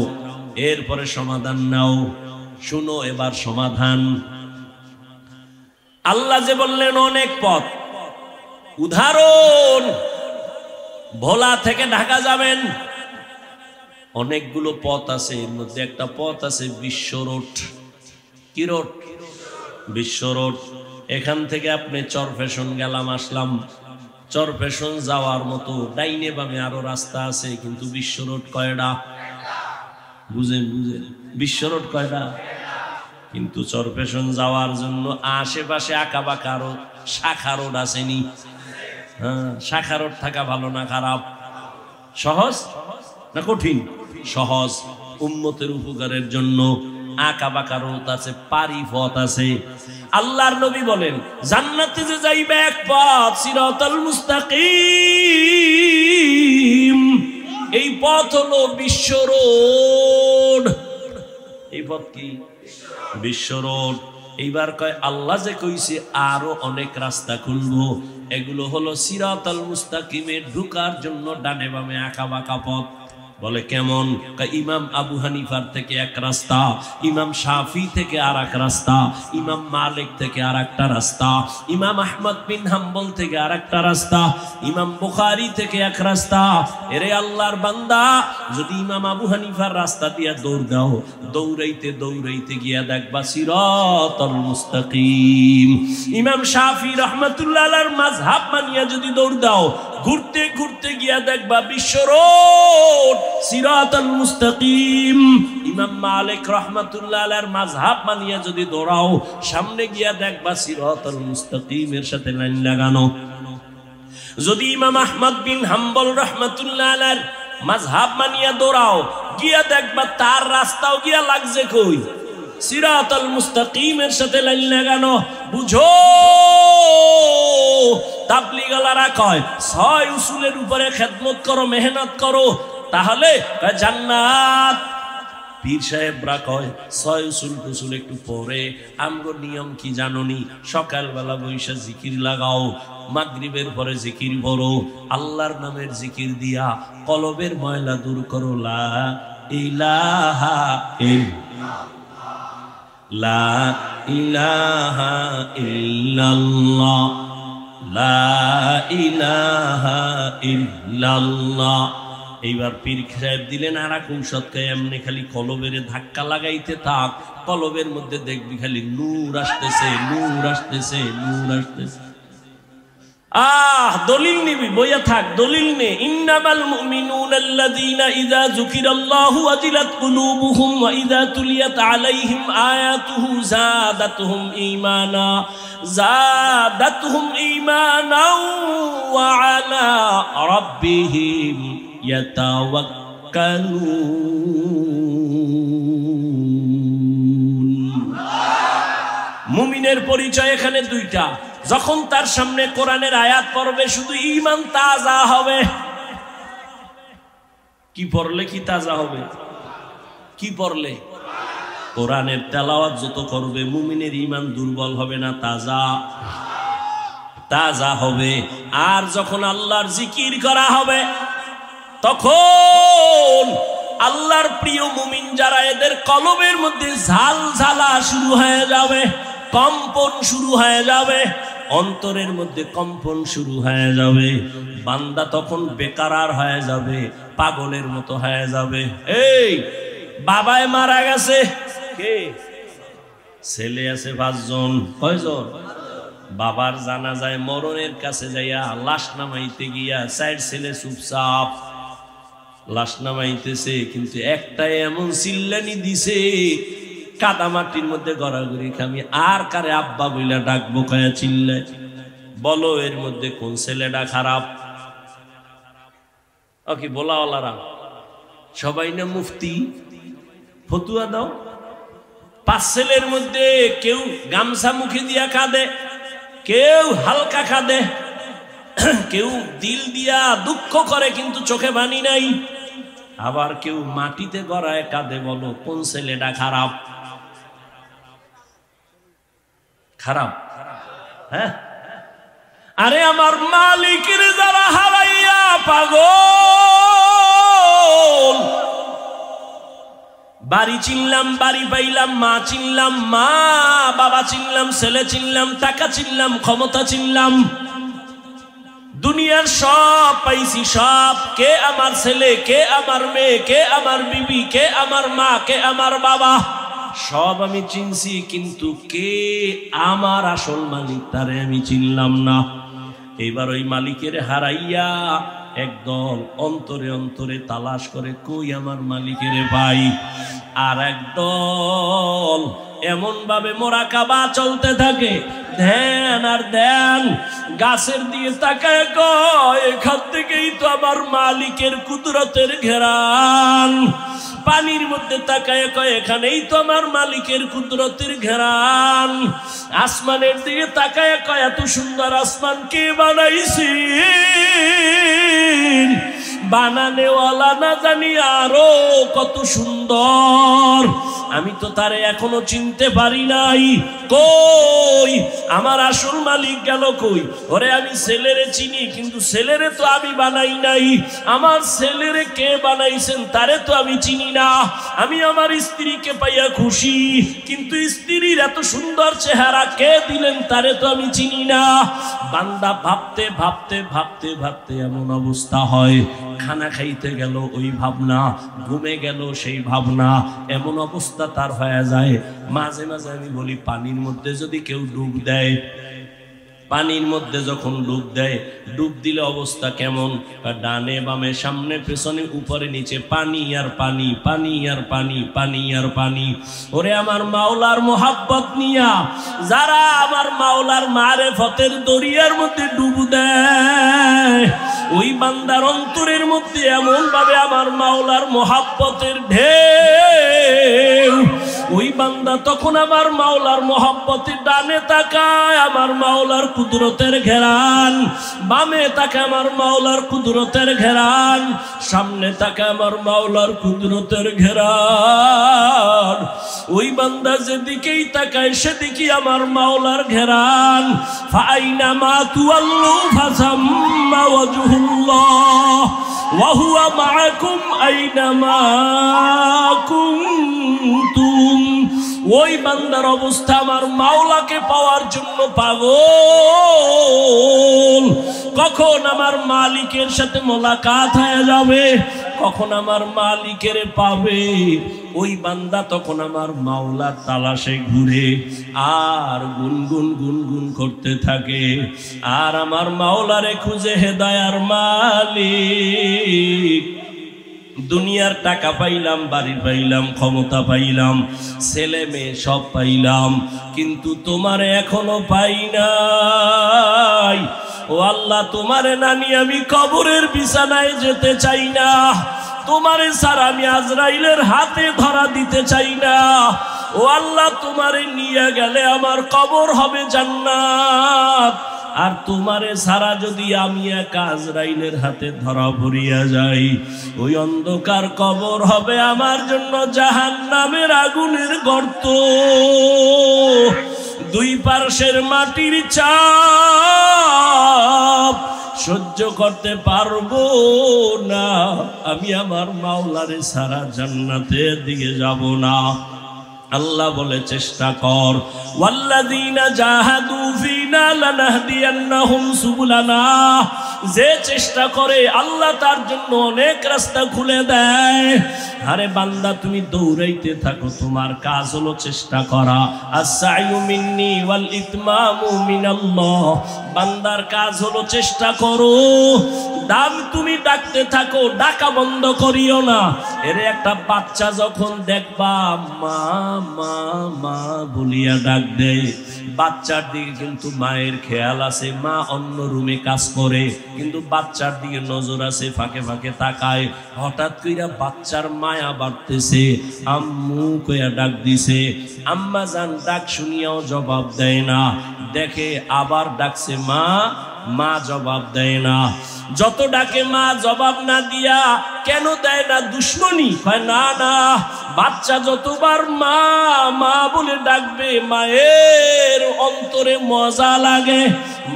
এরপরে সমাধান নাও। শুনো এবার সমাধান। আল্লাহ যে বললেন অনেক পথ, উদাহরণ ভোলা থেকে ঢাকা যাবেন, অনেকগুলো পথ আছে। এর মধ্যে একটা পথ আছে বিশ্ব রোড। কি রোড? বিশ্ব রোড। এখান থেকে আপনি চরফ্যাশন গেলাম, আসলাম। চরফ্যাশন যাওয়ার মতো ডাইনে বামে আরো রাস্তা আছে, কিন্তু বিশ্ব রোড কয়টা? বুঝেন বুঝেন, বিশ্ব রোড কয়টা? কিন্তু চরফ্যাশন যাওয়ার জন্য আশেপাশে আঁকা বাঁকা আরো শাখা রোড আসেনি? হ্যাঁ, শাখা রোড থাকা ভালো না খারাপ? সহজ না কঠিন? সহজ। উম্মতের উপকারের জন্য আঁকা বাঁকা রোড আছে, পারি পথ আছে। আল্লাহর নবী বলেন জান্নাতে যে যাইবে এক পথ, সিরাতাল মুস্তাকিম। এই পথ হলো বিশ্ব রোড। এই পথ কি? বিশ্ব রোড। এইবার কয় আল্লাহ যে কইছে আরো অনেক রাস্তা খুলবো, এগুলো হলো সিরাতাল মুস্তাকিমে ঢুকার জন্য ডানে বামে আঁকা বাঁকা পথ। বলে কেমন? ইমাম আবু হানিফার থেকে এক রাস্তা, ইমাম শাফি থেকে আর এক রাস্তা, ইমাম মালিক থেকে আর একটা রাস্তা, ইমাম আহমদ বিন হাম্বল থেকে আর একটা রাস্তা, ইমাম বুখারী থেকে এক রাস্তা। এরে আল্লাহর বান্দা, যদি ইমাম আবু হানিফার রাস্তা দিয়া দৌড় দাও, দৌড়াইতে দৌড়াইতে গিয়া দেখবা সিরাতাল মুস্তাকিম। ইমাম শাফি রহমাতুল্লাহ আলাইহির মাযহাব মানিয়া যদি দৌড় দাও, ঘুরতে ঘুরতে গিয়া দেখবা বিশ্ব রোড, সিরাতাল মুস্তাকিম। ইমাম মালিক রাহমাতুল্লাহ আলাইহির মাযহাব মানিয়া যদি দৌড়াও, সামনে গিয়া দেখবা সিরাতাল মুস্তাকিমের সাথে লাইন লাগানো। যদি ইমাম আহমদ বিন হাম্বল রাহমাতুল্লাহ আলাইহির মাযহাব মানিয়া দৌড়াও, গিয়া দেখবা তার রাস্তাও গিয়া লাগছে কই? সিরাতাল মুস্তাকিমের সাথে লাইন লাগানো। বুঝো, তাবলীগওয়ালারা কয় 6 উসুলের উপরে খেদমত করো, মেহনত করো, তাহলে জান্নাত। পীর সাহেবরা কয় 6 উসুল টুসুল একটু পরে। আমগো নিয়ম কি জানোনি? সকালবেলা বৈশা জিকির লাগাও, মাগরিবের পরে জিকির পড়ো, আল্লাহর নামের জিকির দিয়া কলবের ময়লা দূর করো। লা ইলাহা ইল্লাল্লাহ, লা ইলাহা ইল্লাল্লাহ, লা ইলাহা ইল্লাল্লাহ। এইবার পীর সাহেব দিলেন আর এক ঔষধকে, এমনি খালি কলবের ধাক্কা লাগাইতে থাক, কলবের মধ্যে দেখবি খালি নূর আসতেছে, নূর আসতেছে, নূর আসতেছে। দলিল নিবি, বইয়া থাক, দলিল নে। ইন্নামাল মুমিনুনা আল্লাযীনা ইযা যুকিরাল্লাহু ওয়াজিলাত কুলুবুহুম ওয়া ইযা তুলিয়াত আলাইহিম আয়াতুহু যাদাতুহুম ঈমানা, যাদাতুহুম ঈমানা ওয়া আলা রাব্বিহিম ইয়াতাওয়াক্কালুন। মুমিনের পরিচয় এখানে দুইটা। যখন তার সামনে কোরআনের আয়াত পড়বে, শুধু ঈমান তাজা হবে। কি পড়লে কি তাজা হবে? কি পড়লে? কোরআনের তেলাওয়াত যত করবে, মুমিনের ঈমান দুর্বল হবে না, তাজা তাজা হবে। আর যখন আল্লাহর জিকির করা হবে, তখন আল্লাহর প্রিয় মুমিন যারা, এদের কলবের মধ্যে ঝালঝালা শুরু হয়ে যাবে, কম্পন শুরু হয়ে যাবে। অন্তরের মধ্যে কম্পন শুরু হয়ে যাবে, বান্দা তখন বেকারার হয়ে যাবে, পাগলের মতো হয়ে যাবে। এই বাবায় মারা গেছে, কে? ছেলে আছে 5 জন। কয়জন? বাবার জানাজায় মরণের কাছে যাইয়া লাশ নামাইতে গিয়া 4 ছেলে চুপচাপ লাশ নামাইতেছে, কিন্তু একটাই এমন চিল্লানি দিছে কাদা মাটির মধ্যে গড়াগড়ি খামি। আর কারে আব্বা বইলা ডাকবো, কয়া চিল্লায়। বলো এর মধ্যে কোন ছেলেটা খারাপ? কি বলাওয়ালারা সবাই না মুফতি, ফতুয়া দাও। 5 ছেলের মধ্যে কেউ গামছা মুখে দিয়া কাঁদে, কেউ হালকা কাঁদে, কেউ দিল দিয়া দুঃখ করে কিন্তু চোখে বানি নাই, আবার কেউ মাটিতে গড়ায় কাঁদে। বলো কোন ছেলেটা খারাপ? খারাপ? হ্যাঁ। আরে আমার মালিকের যারা হারাইয়া পাগল, বাড়ি চিনলাম, বাড়ি পাইলাম, মা চিনলাম, মা বাবা চিনলাম, ছেলে চিনলাম, টাকা চিনলাম, ক্ষমতা চিনলাম, দুনিয়ার সব পাইছি, সব। কে আমার ছেলে, কে আমার মেয়ে, কে আমার বিবি, কে আমার মা, কে আমার বাবা, সব আমি চিনছি, কিন্তু কে আমার আসল মালিক তারে আমি চিনলাম না। এবার ওই মালিকের হারাইয়া একদল অন্তরে অন্তরে তালাশ করে, কই আমার মালিকের ভাই। আর একদল এমন ভাবে মোরাকাবা চলতে থাকে, ধ্যান আর ধ্যান, গাছের দিয়ে তাকায় কয় এখান থেকেই তো আমার মালিকের কুদরতের ঘেরান। পানির মধ্যে তাকায় কয় এখানেই তো আমার মালিকের কুদরতের ঘেরান। আসমানের দিকে তাকায় কয় এত সুন্দর আসমান কে বানাইছি, বানানেওয়ালা না জানি আরো কত সুন্দর, আমি তো তারে এখনো চিনতে পারি নাই। কই আমার আসল মালিক গেল কই? ওরে আমি ছেলেরে চিনি, কিন্তু ছেলেরে তো আমি বানাই নাই। আমার ছেলেরে কে বানাইছেন তারে তো আমি চিনি না। আমি আমার স্ত্রীকে পাইয়া খুশি, কিন্তু স্ত্রীর এত সুন্দর চেহারা কে দিলেন তারে তো আমি চিনি না। বান্দা ভাবতে ভাবতে ভাবতে ভাবতে এমন অবস্থা হয়, খানা খাইতে গেল ওই ভাবনা, ঘুমে গেল সেই ভাবনা, এমন অবস্থা তার হয়ে যায়। মাঝে মাঝে আমি বলি পানির মধ্যে যদি কেউ ডুব দেয়, পানির মধ্যে যখন ডুব দেয়, ডুব দিলে অবস্থা কেমন? ডানে বামে সামনে পেছনে উপরে নিচে পানি আর পানি, পানি আর পানি, পানি আর পানি। ওরে আমার মাওলার মোহাব্বত নিয়া যারা আমার মাওলার মারেফতের দরিয়ার মধ্যে ডুব দেয়, ওই বান্দার অন্তরের মধ্যে এমন ভাবে আমার মাওলার মোহাব্বতের ঢেউ, ওই বান্দা তখন আমার মাওলার মোহাব্বতের ডানে তাকায় আমার মাওলার কুদরতের ঘেরান, বামে তাকায় আমার মাওলার কুদরতের ঘেরান, সামনে তাকায় আমার মাওলার কুদরতের ঘেরান। ওই বান্দা যেদিকেই তাকায় সেদিকেই আমার মাওলার ঘেরান। ফাইনামা তুআল্লু ফাসাম্মা ওয়াজহুল্লাহ ওয়া হুয়া মাআকুম আইনামা কুনতুম। ওই বান্দার অবস্থা আমার মাওলাকে পাওয়ার জন্য পাগল। কখন আমার মালিকের সাথে মোলাকাত হয়ে যাবে, কখন আমার মালিকের পাবে, ওই বান্দা তখন আমার মাওলার তালাশে ঘুরে আর গুনগুন গুনগুন করতে থাকে, আর আমার মাওলারে খুঁজে হেদায়ার মালিক। দুনিয়ার টাকা পাইলাম, বাড়ি পাইলাম, ক্ষমতা পাইলাম, ছেলে মেয়ে সব পাইলাম, কিন্তু তোমারে এখনো পাই নাই। ও আল্লাহ, তোমারে না নিয়ে আমি কবরের বিছানায় যেতে চাই না, তোমারে ছাড়া আমি আজরাইলের হাতে ধরা দিতে চাই না। ও আল্লাহ, তোমারে নিয়ে গেলে আমার কবর হবে জান্নাত, আর তোমারে ছাড়া যদি আমি একা আজরাইলের হাতে ধরা পড়িয়া যাই, ওই অন্ধকার কবর হবে আমার জন্য জাহান্নামের আগুনের গর্ত। দুই পার্শ্বের মাটির চাপ সহ্য করতে পারবো না, আমি আমার মাওলারে ছাড়া জান্নাতের দিকে যাব না। আল্লাহ বলে চেষ্টা কর, ওয়াল্লাযীনা জাহাদু ফিনা ইন্না লানাহদিয়ান্নাহুম সুবুলানা, যে চেষ্টা করে আল্লাহ তার জন্য অনেক রাস্তা খুলে দেয়। আরে বান্দা তুমি দৌড়াইতে থাকো, তোমার কাজ হলো চেষ্টা করা। আস-সাইয়ু মিন্নি ওয়াল ইতমামু মিনাল্লাহ, বান্দার কাজ হলো চেষ্টা করো। দাম তুমি ডাকতে থাকো, ডাকা বন্ধ করিও না। এর একটা বাচ্চা যখন দেখবা মা মা মা বলিয়া ডাক দেয়, বাচ্চার দিকে কিন্তু মায়ের খেয়াল আছে, মা অন্য রুমে কাজ করে কিন্তু বাচ্চার দিকে নজর আছে, ফাঁকে ফাঁকে তাকায়। হঠাৎ কইরা বাচ্চার মায়া বাড়তেছে, আম্মু কইয়া ডাক দিছে, আম্মা জান ডাক শুনিয়াও জবাব দেয় না। দেখে আবার ডাকছে মা, মা জবাব দেয় না। যত ডাকে মা জবাব না দিয়া কেন দেয় না? দুশ্মনী? হয় না না, বাচ্চা যতবার মা মা বলে ডাকবে মায়ের অন্তরে মজা লাগে।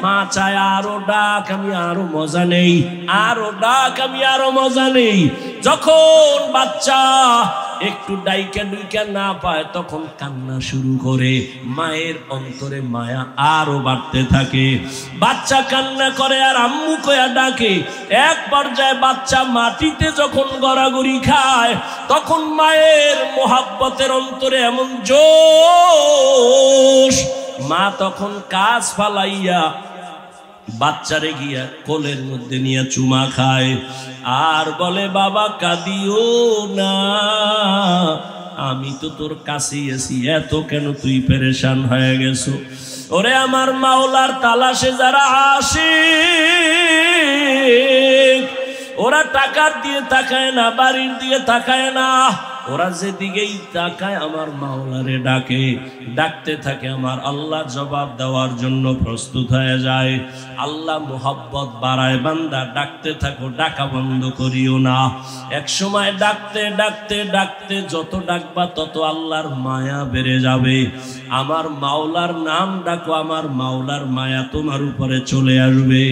মা চায় আরো ডাক, আমি আরো মজা নেই, আরো ডাক, আমি আরো মজা নেই। যখন বাচ্চা একটু ডাইকা ডুইকা না পায় তখন কান্না শুরু করে, মায়ের অন্তরে মায়া আরো বাড়তে থাকে। বাচ্চা কান্না করে আর আম্মু কয়া ডাকে। এক পর্যায়ে বাচ্চা মাটিতে যখন গড়াগড়ি খায় তখন মায়ের মোহাব্বতের অন্তরে এমন জোশ, মা তখন কাজ ফালাইয়া বাচ্চারে গিয়া কোলের মধ্যে নিয়ে চুমা খায় আর বলে, বাবা কাঁদিও না, আমি তো তোর কাছেই আছি, এত কেন তুই পেরেশান হয়ে গেছো? ওরে আমার মাওলার তালাশে যারা আসে, ওরা টাকার দিয়ে তাকায় না, বাড়ির দিয়ে তাকায় না, ওরা যেদিকেই তাকায় আমার মাওলারে ডাকে। ডাকতে থাকে, আমার আল্লাহ জবাব দেওয়ার জন্য প্রস্তুত হয়ে যায়। আল্লাহ মোহাব্বত বাড়ায়, বান্দা ডাকতে থাকো, ডাকা বন্ধ করিও না। এক সময় ডাকতে ডাকতে ডাকতে যত ডাকবা তত আল্লাহর মায়া বেড়ে যাবে। আমার মাওলার নাম ডাকো, আমার মাওলার মায়া তোমার উপরে চলে আসবে।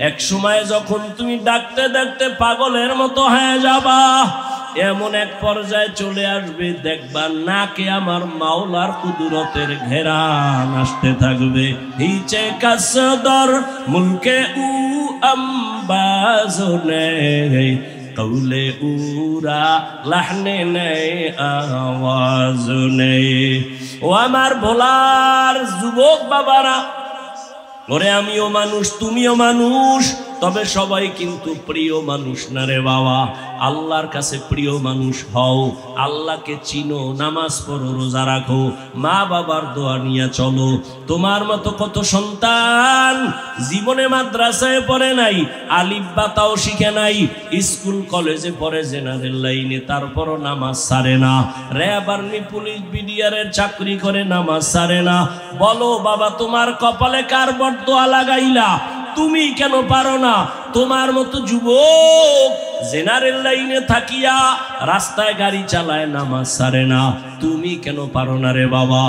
এক সময় যখন তুমি ডাকতে ডাকতে পাগলের মতো হয়ে যাবা, এমন এক পর্যায়ে চলে আসবে দেখবা নাকে আমার মাওলার কুদরতের ঘেরান আসতে থাকবে। হিচে কাসদর মুলকে উ আম্বাজনে কৌলে উরা লাহনে নেই আওয়াজ নেই। ও আমার ভোলার যুবক বাবারা, ওরে আমিও মানুষ, তুমিও মানুষ, তবে সবাই কিন্তু প্রিয় মানুষ না রে বাবা। আল্লাহর কাছে প্রিয় মানুষ হও, আল্লাহকে চিনো, নামাজ পড়ো, রোজা রাখো, মা বাবার দোয়া নিয়ে চলো। তোমার মতো কত সন্তান জীবনে মাদ্রাসায় পড়ে নাই, আলিফ বা তাও শিখে নাই, স্কুল কলেজে পড়ে জেনারেল লাইনে, তারপরও নামাজ ছাড়ে না, র্যাব আর্মি পুলিশ বিডিআরের চাকরি করে, নামাজ ছাড়ে না। বলো বাবা, তোমার কপালে কার বরদোয়া লাগাইলা? তুমি কেন পারো না? তোমার মতো যুবক জেনারেল লাইনে থাকিয়া রাস্তায় গাড়ি চালায়, নামাজ ছাড়ে না, তুমি কেন পারো না রে বাবা?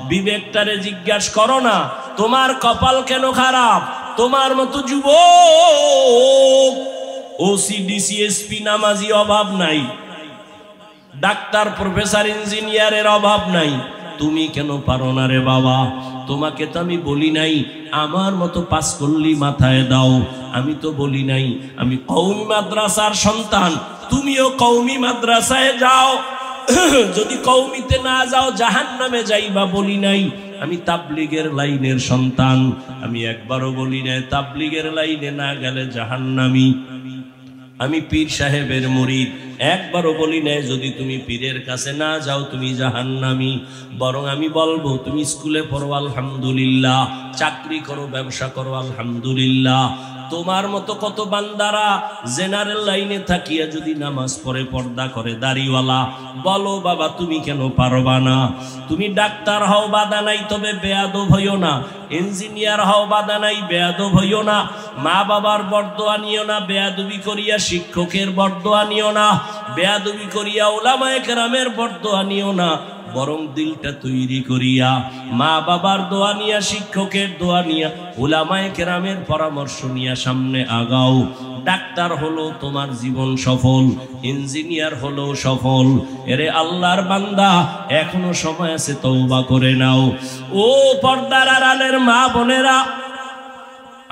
বিবেকটারে জিজ্ঞাসা করো না, তোমার কপাল কেন খারাপ? তোমার মতো যুবক ওসি ডিসি এসপি নামাজি অভাব নাই, ডাক্তার প্রফেসর ইঞ্জিনিয়ারের অভাব নাই, তুমি কেন পারো না রে বাবা? তোমাকে তো আমি বলি নাই আমার মতো পাস করলি মাথায় দাও, আমি তো বলি নাই আমি কওমি মাদ্রাসার সন্তান, তুমিও কওমি মাদ্রাসায় যাও, যদি কওমিতে না যাও জাহান্নামে যাইবা, বলি নাই আমি তাবলীগের লাইনের সন্তান, আমি একবারও বলি নাই তাবলীগের লাইনে না গেলে জাহান্নামী, আমি পীর সাহেবের মুরিদ, একবারও বলি নাই যদি তুমি পীরের কাছে না যাও তুমি জাহান্নামী। বরং আমি বলবো তুমি স্কুলে পড়ো আলহামদুলিল্লাহ, চাকরি করো, ব্যবসা করো আলহামদুলিল্লাহ। তোমার মতো কত বান্দারা জেনারেল লাইনে থাকিয়া যদি নামাজ পড়ে, পর্দা করে, দাড়িওয়ালা, বলো বাবা তুমি কেন পারবা না? তুমি ডাক্তার হও বাধা নাই, তবে বেয়াদব হইও না, ইঞ্জিনিয়ার হও বাধা নাই, বেয়াদব হইও না, মা বাবার বরদোয়া নিও না, বেয়াদবি করিয়া শিক্ষকের বরদোয়া নিও না, বেয়াদবি করিয়া উলামায়ে কেরামের বরদোয়া নিও না, বরং দিলটা তৈরি করিয়া মা বাবার দোয়া নিয়া, শিক্ষকের দোয়া নিয়া, উলামায়ে কেরামের পরামর্শ নিয়া সামনে আগাও। ডাক্তার হলো তোমার জীবন সফল, ইঞ্জিনিয়ার হলো সফল। এরে আল্লাহর বান্দা, এখনো সময় আছে, তওবা করে নাও। ও পর্দার আড়ালের মা বোনেরা,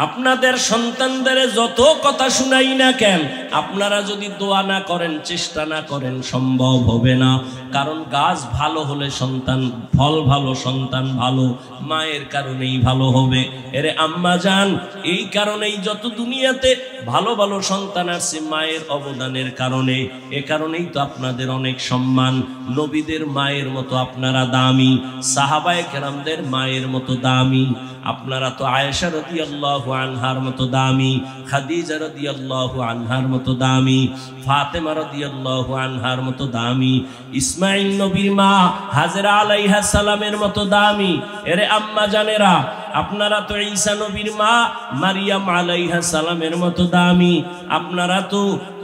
আপনাদের সন্তানদের যত কথা শুনাই না কেন, আপনারা যদি দোয়া না করেন, চেষ্টা না করেন, সম্ভব হবে না। কারণ গাছ ভালো হলে সন্তান, ফল ভালো, সন্তান ভালো, মায়ের কারণেই ভালো হবে। এরে আম্মা জান, এই কারণেই যত দুনিয়াতে ভালো ভালো সন্তান আছে, মায়ের অবদানের কারণে। এ কারণেই তো আপনাদের অনেক সম্মান। নবীদের মায়ের মতো আপনারা দামি, সাহাবায়ে কেরামদের মায়ের মতো দামি। আপনারা তো আয়েশা রাদিয়াল্লাহু আনহার মতো দামি, খাদিজা রাদিয়াল্লাহু আনহার মতো দামি, ফাতেমা রাদিয়াল্লাহু আনহার মতো দামি, ইসমাঈল নবীর মা হাজরা আলাইহা সালামের মতো দামি। এরে আম্মা জানেরা, আপনারা তো ঈসা নবীর মা মারিয়াম আলাইহা সালামের মতো দামি। আপনারা তো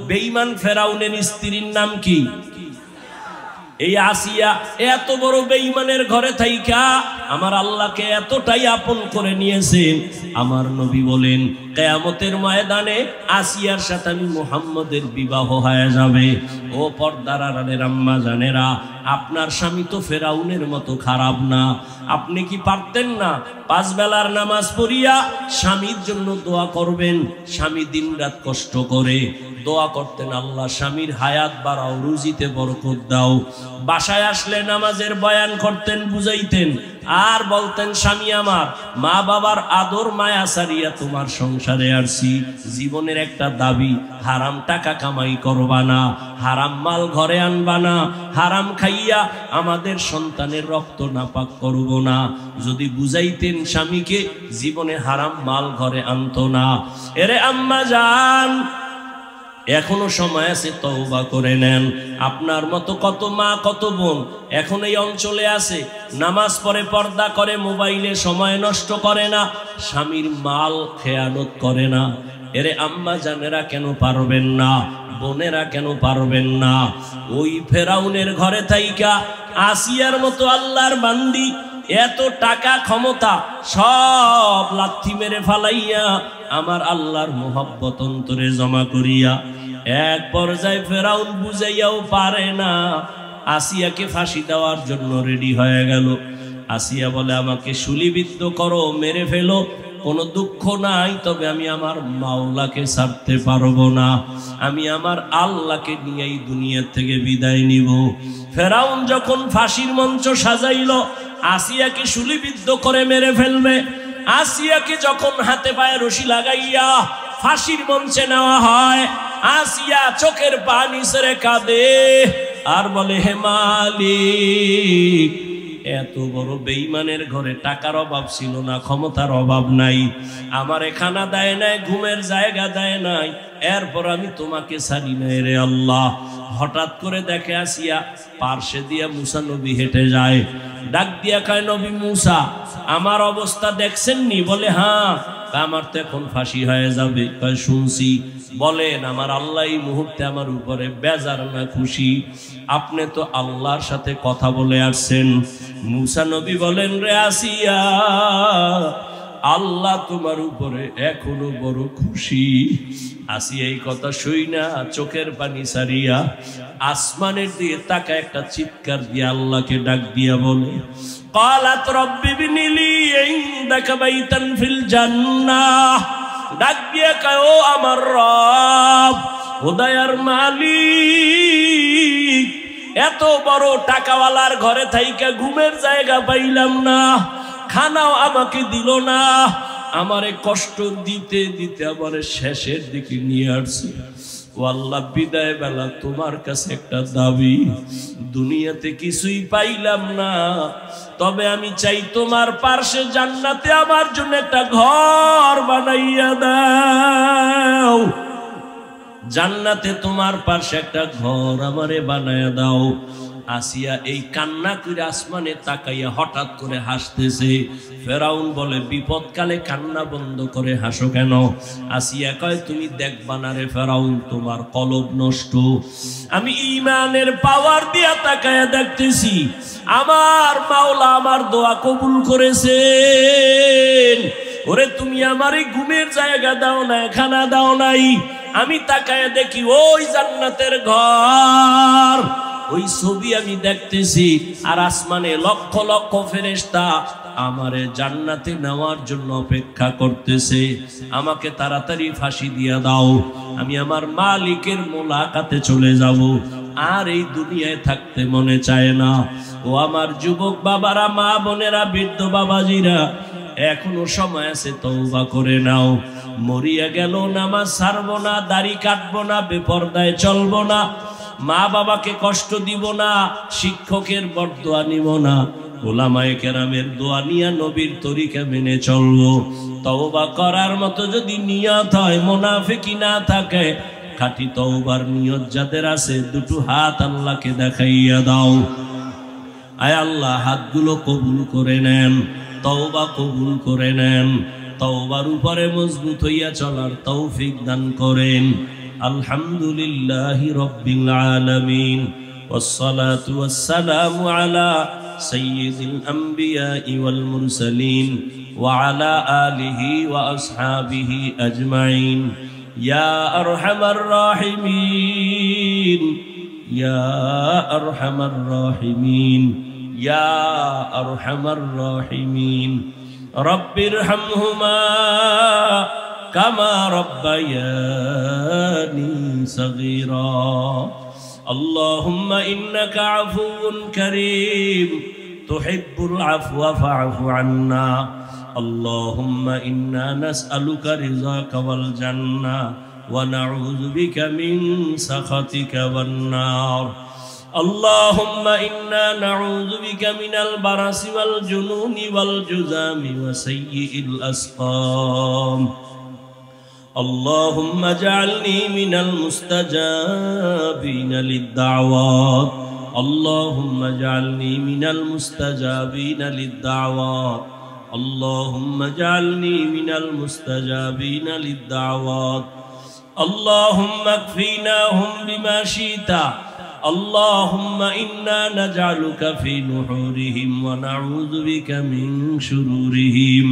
বেঈমান ফেরাউনের স্ত্রীর নাম কি? এই আসিয়া। এত বড় বেঈমানের ঘরে থাইকা আমার আল্লাহকে এতটাই আপন করে নিয়েছেন। আমার নবী বলেন, কিয়ামতের ময়দানে আসিয়ার সাথে আমি মুহাম্মদের বিবাহ হয়ে যাবে। ও পর্দার আড়ালের আম্মা জানেরা, আপনার স্বামী তো ফেরাউনের মতো খারাপ না। আপনি কি পারতেন না 5 বেলার নামাজ পড়িয়া স্বামীর জন্য দোয়া করবেন? স্বামী দিনরাত কষ্ট করে দোয়া করতেন, আল্লাহ স্বামীর হায়াত বাড়াও, রুজিতে বরকত দাও। বাসায় আসলে নামাজের বয়ান করতেন, বুঝাইতেন, আর বলতেন, স্বামী আমার, মা বাবার আদর মায়া সারিয়া তোমার সংসারে আসছি। জীবনের একটা দাবি, হারাম টাকা কামাই করবা না, হারাম মাল ঘরে আনবা না, হারাম খাইয়া আমাদের সন্তানের রক্ত নাপাক করব না। যদি বুঝাইতেন স্বামীকে, জীবনে হারাম মাল ঘরে আনতো না। এরে আম্মা জান, এখনো সময় আছে, তওবা করে নেন। আপনার মতো কত মা, কত বোন এখন এই অঞ্চলে আছে, নামাজ পড়ে, পর্দা করে, মোবাইলে সময় নষ্ট করে না, স্বামীর মাল খেয়ানত করে না। এরে আম্মা জানেরা, কেন পারবেন না? বোনেরা কেন পারবেন না? ওই ফেরাউনের ঘরে থাইকা আসিয়ার মতো আল্লাহর বান্দি এত টাকা ক্ষমতা সব লাথি মেরে ফালাইয়া আমার আল্লাহর মোহব্বত অন্তরে জমা করিয়া এক পর্যায়ে ফেরাউন বুঝাইয়াও পারে না, আসিয়াকে ফাঁসি দেওয়ার জন্য রেডি হয়ে গেল। আসিয়া বলে, আমাকে শুলিবিদ্ধ করো, মেরে ফেলো, কোনো দুঃখ নাই, তবে আমি আমার মাওলাকে ছাড়তে পারবো না। আমি আমার আল্লাহকে নিয়েই দুনিয়া থেকে বিদায় নিব। ফেরাউন যখন ফাঁসির মঞ্চ সাজাইল, আসিয়াকে শুলিবিদ্ধ করে মেরে ফেলবে, আসিয়াকে যখন হাতে পায়ে রশি লাগাইয়া ফাঁসির মঞ্চে নেওয়া হয়, আসিয়া চোখের পানি ছেড়ে কাঁদে আর বলে, হে মালিক, এত বড় বেঈমানের ঘরে টাকার অভাব ছিল না, ক্ষমতার অভাব নাই, আমারে খানা দেয় নাই, ঘুমের জায়গা দেয় নাই, এরপর আমি তোমাকে ছাড়ি নাই রে আল্লাহ। হঠাৎ করে দেখে আসিয়া পার্শ্বে দিয়া মুসা নবী হেঁটে যায়, ডাক দিয়া কয়, নবী মুসা, আমার অবস্থা দেখছেননি? বলে, হ্যাঁ। আমার তো এখন ফাঁসি হয়ে যাবে। কয়, শুনছি। বলেন, আমার আল্লাহ এই মুহূর্তে আমার উপরে বেজার না খুশি? আপনি তো আল্লাহর সাথে কথা বলে আসছেন। মুসা নবী বলেন, রে আসিয়া, আল্লাহ তোমার উপরে এখনো বড় খুশি। আসিয়া এই কথা শুইনা চোখের পানি সারিয়া আসমানের দিকে তাকা একটা চিৎকার দিয়ে আল্লাহকে ডাক দিয়া বলে, ক্বালাত রব্বি বিনিলি ইনদাকা বাইতান ফিল জান্নাহ। ডাক দিয়া কয়, ও আমার রব, ও দয়ার মালিক, এত বড় টাকাওয়ালার ঘরে থাইকা ঘুমের জায়গা পাইলাম না, খানাও আমাকে দিল না, আমারে কষ্ট দিতে দিতে আমারে শেষের দিকে নিয়ে আসছে। ও আল্লাহ, বিদায় বেলা তোমার কাছে একটা দাবি, দুনিয়াতে কিছুই পাইলাম না, তবে আমি চাই তোমার পার্শ্বে জান্নাতে আমার জন্য একটা ঘর বানাইয়া দাও। জান্নাতে তোমার পাশে একটা ঘর আমারে বানায়া দাও। আসিয়া এই কান্না করে আসমানে তাকাইয়া হঠাৎ করে হাসতেছে। ফেরাউন বলে, বিপদকালে কান্না বন্ধ করে হাসো কেন? আসিয়া কয়, তুমি দেখবা না রে ফেরাউন, তোমার কলব নষ্ট। আমি ঈমানের পাওয়ার দিয়া তাকাইয়া দেখতেছি আমার মাওলা আমার দোয়া কবুল করেছেন। ওরে তুমি আমারে ঘুমের জায়গা দাও না, খানা দাও নাই। আমি তাকায় দেখি ওই জান্নাতের ঘর, ওই ছবি আমি দেখতেছি। আর আসমানে লক্ষ লক্ষ ফেরেশতা আমারে জান্নাতে নেওয়ার জন্য অপেক্ষা করতেছে। আমাকে তাড়াতাড়ি ফাঁসি দিয়া দাও, আমি আমার মালিকের মোলাকাতে চলে যাব। আর এই দুনিয়ায় থাকতে মনে চায় না। ও আমার যুবক বাবারা, মা বোনেরা, বৃদ্ধ বাবাজিরা, এখনো সময় আছে, তওবা করে নাও। মরিয়া গেল নামাজ ছাড়বো না, দাড়ি কাটবো না, বেপরদায় চলবো না, মা বাবাকে কষ্ট দিব না, শিক্ষকের বরদোয়া নিব না, ওলামায়ে কেরামের দোয়া নিয়া নবীর তরিকা মেনে চলবো। তওবা করার মতো যদি নিয়ত হয়, মুনাফিকি না থাকে, খাঁটি তওবার নিয়ত যাদের আছে, দুটো হাত আল্লাহকে দেখাইয়া দাও। আয় আল্লাহ, হাতগুলো কবুল করে নেন, তওবা কবুল করে নেন, তওবার উপরে মজবুত হইয়া চলার তৌফিক দান করেন। আলহামদুলিল্লাহি রাব্বিল আলামিন, ওয়াসসালাতু ওয়াসসালামু আলা সাইয়্যিদিল আমবিয়াই ওয়াল মুরসালিন ওয়া আলা আলিহি ওয়া আসহাবিহি আজমাইন। ইয়া আরহামার রাহিমিন, ইয়া আরহামার রাহিমিন, ইয়া আরহামার রাহিমিন। রব্বিরহামহুমা কামা রব্বায়ানি সগীরা। আল্লাহুম্মা ইন্নাকা আফুউন কারীম তুহিব্বুল আফওয়া ফা'ফু আন্না। আল্লাহুম্মা ইন্না নাসআলুকা রিযাকা ওয়াল জান্নাহ ওয়া নাউযু বিকা মিন সাখাতিকা ওয়ান নার। اللهم إنا نعوذ بك من البرص والجنون والجذام وسيء الأسقام. اللهم اجعلني من المستجابين للدعوات. اللهم اجعلني من المستجابين للدعوات. اللهم اجعلني من المستجابين للدعوات. اللهم اكفيناهم بما شئت. اللهم إنا نجعلك في نحورهم ونعوذ بك من شرورهم.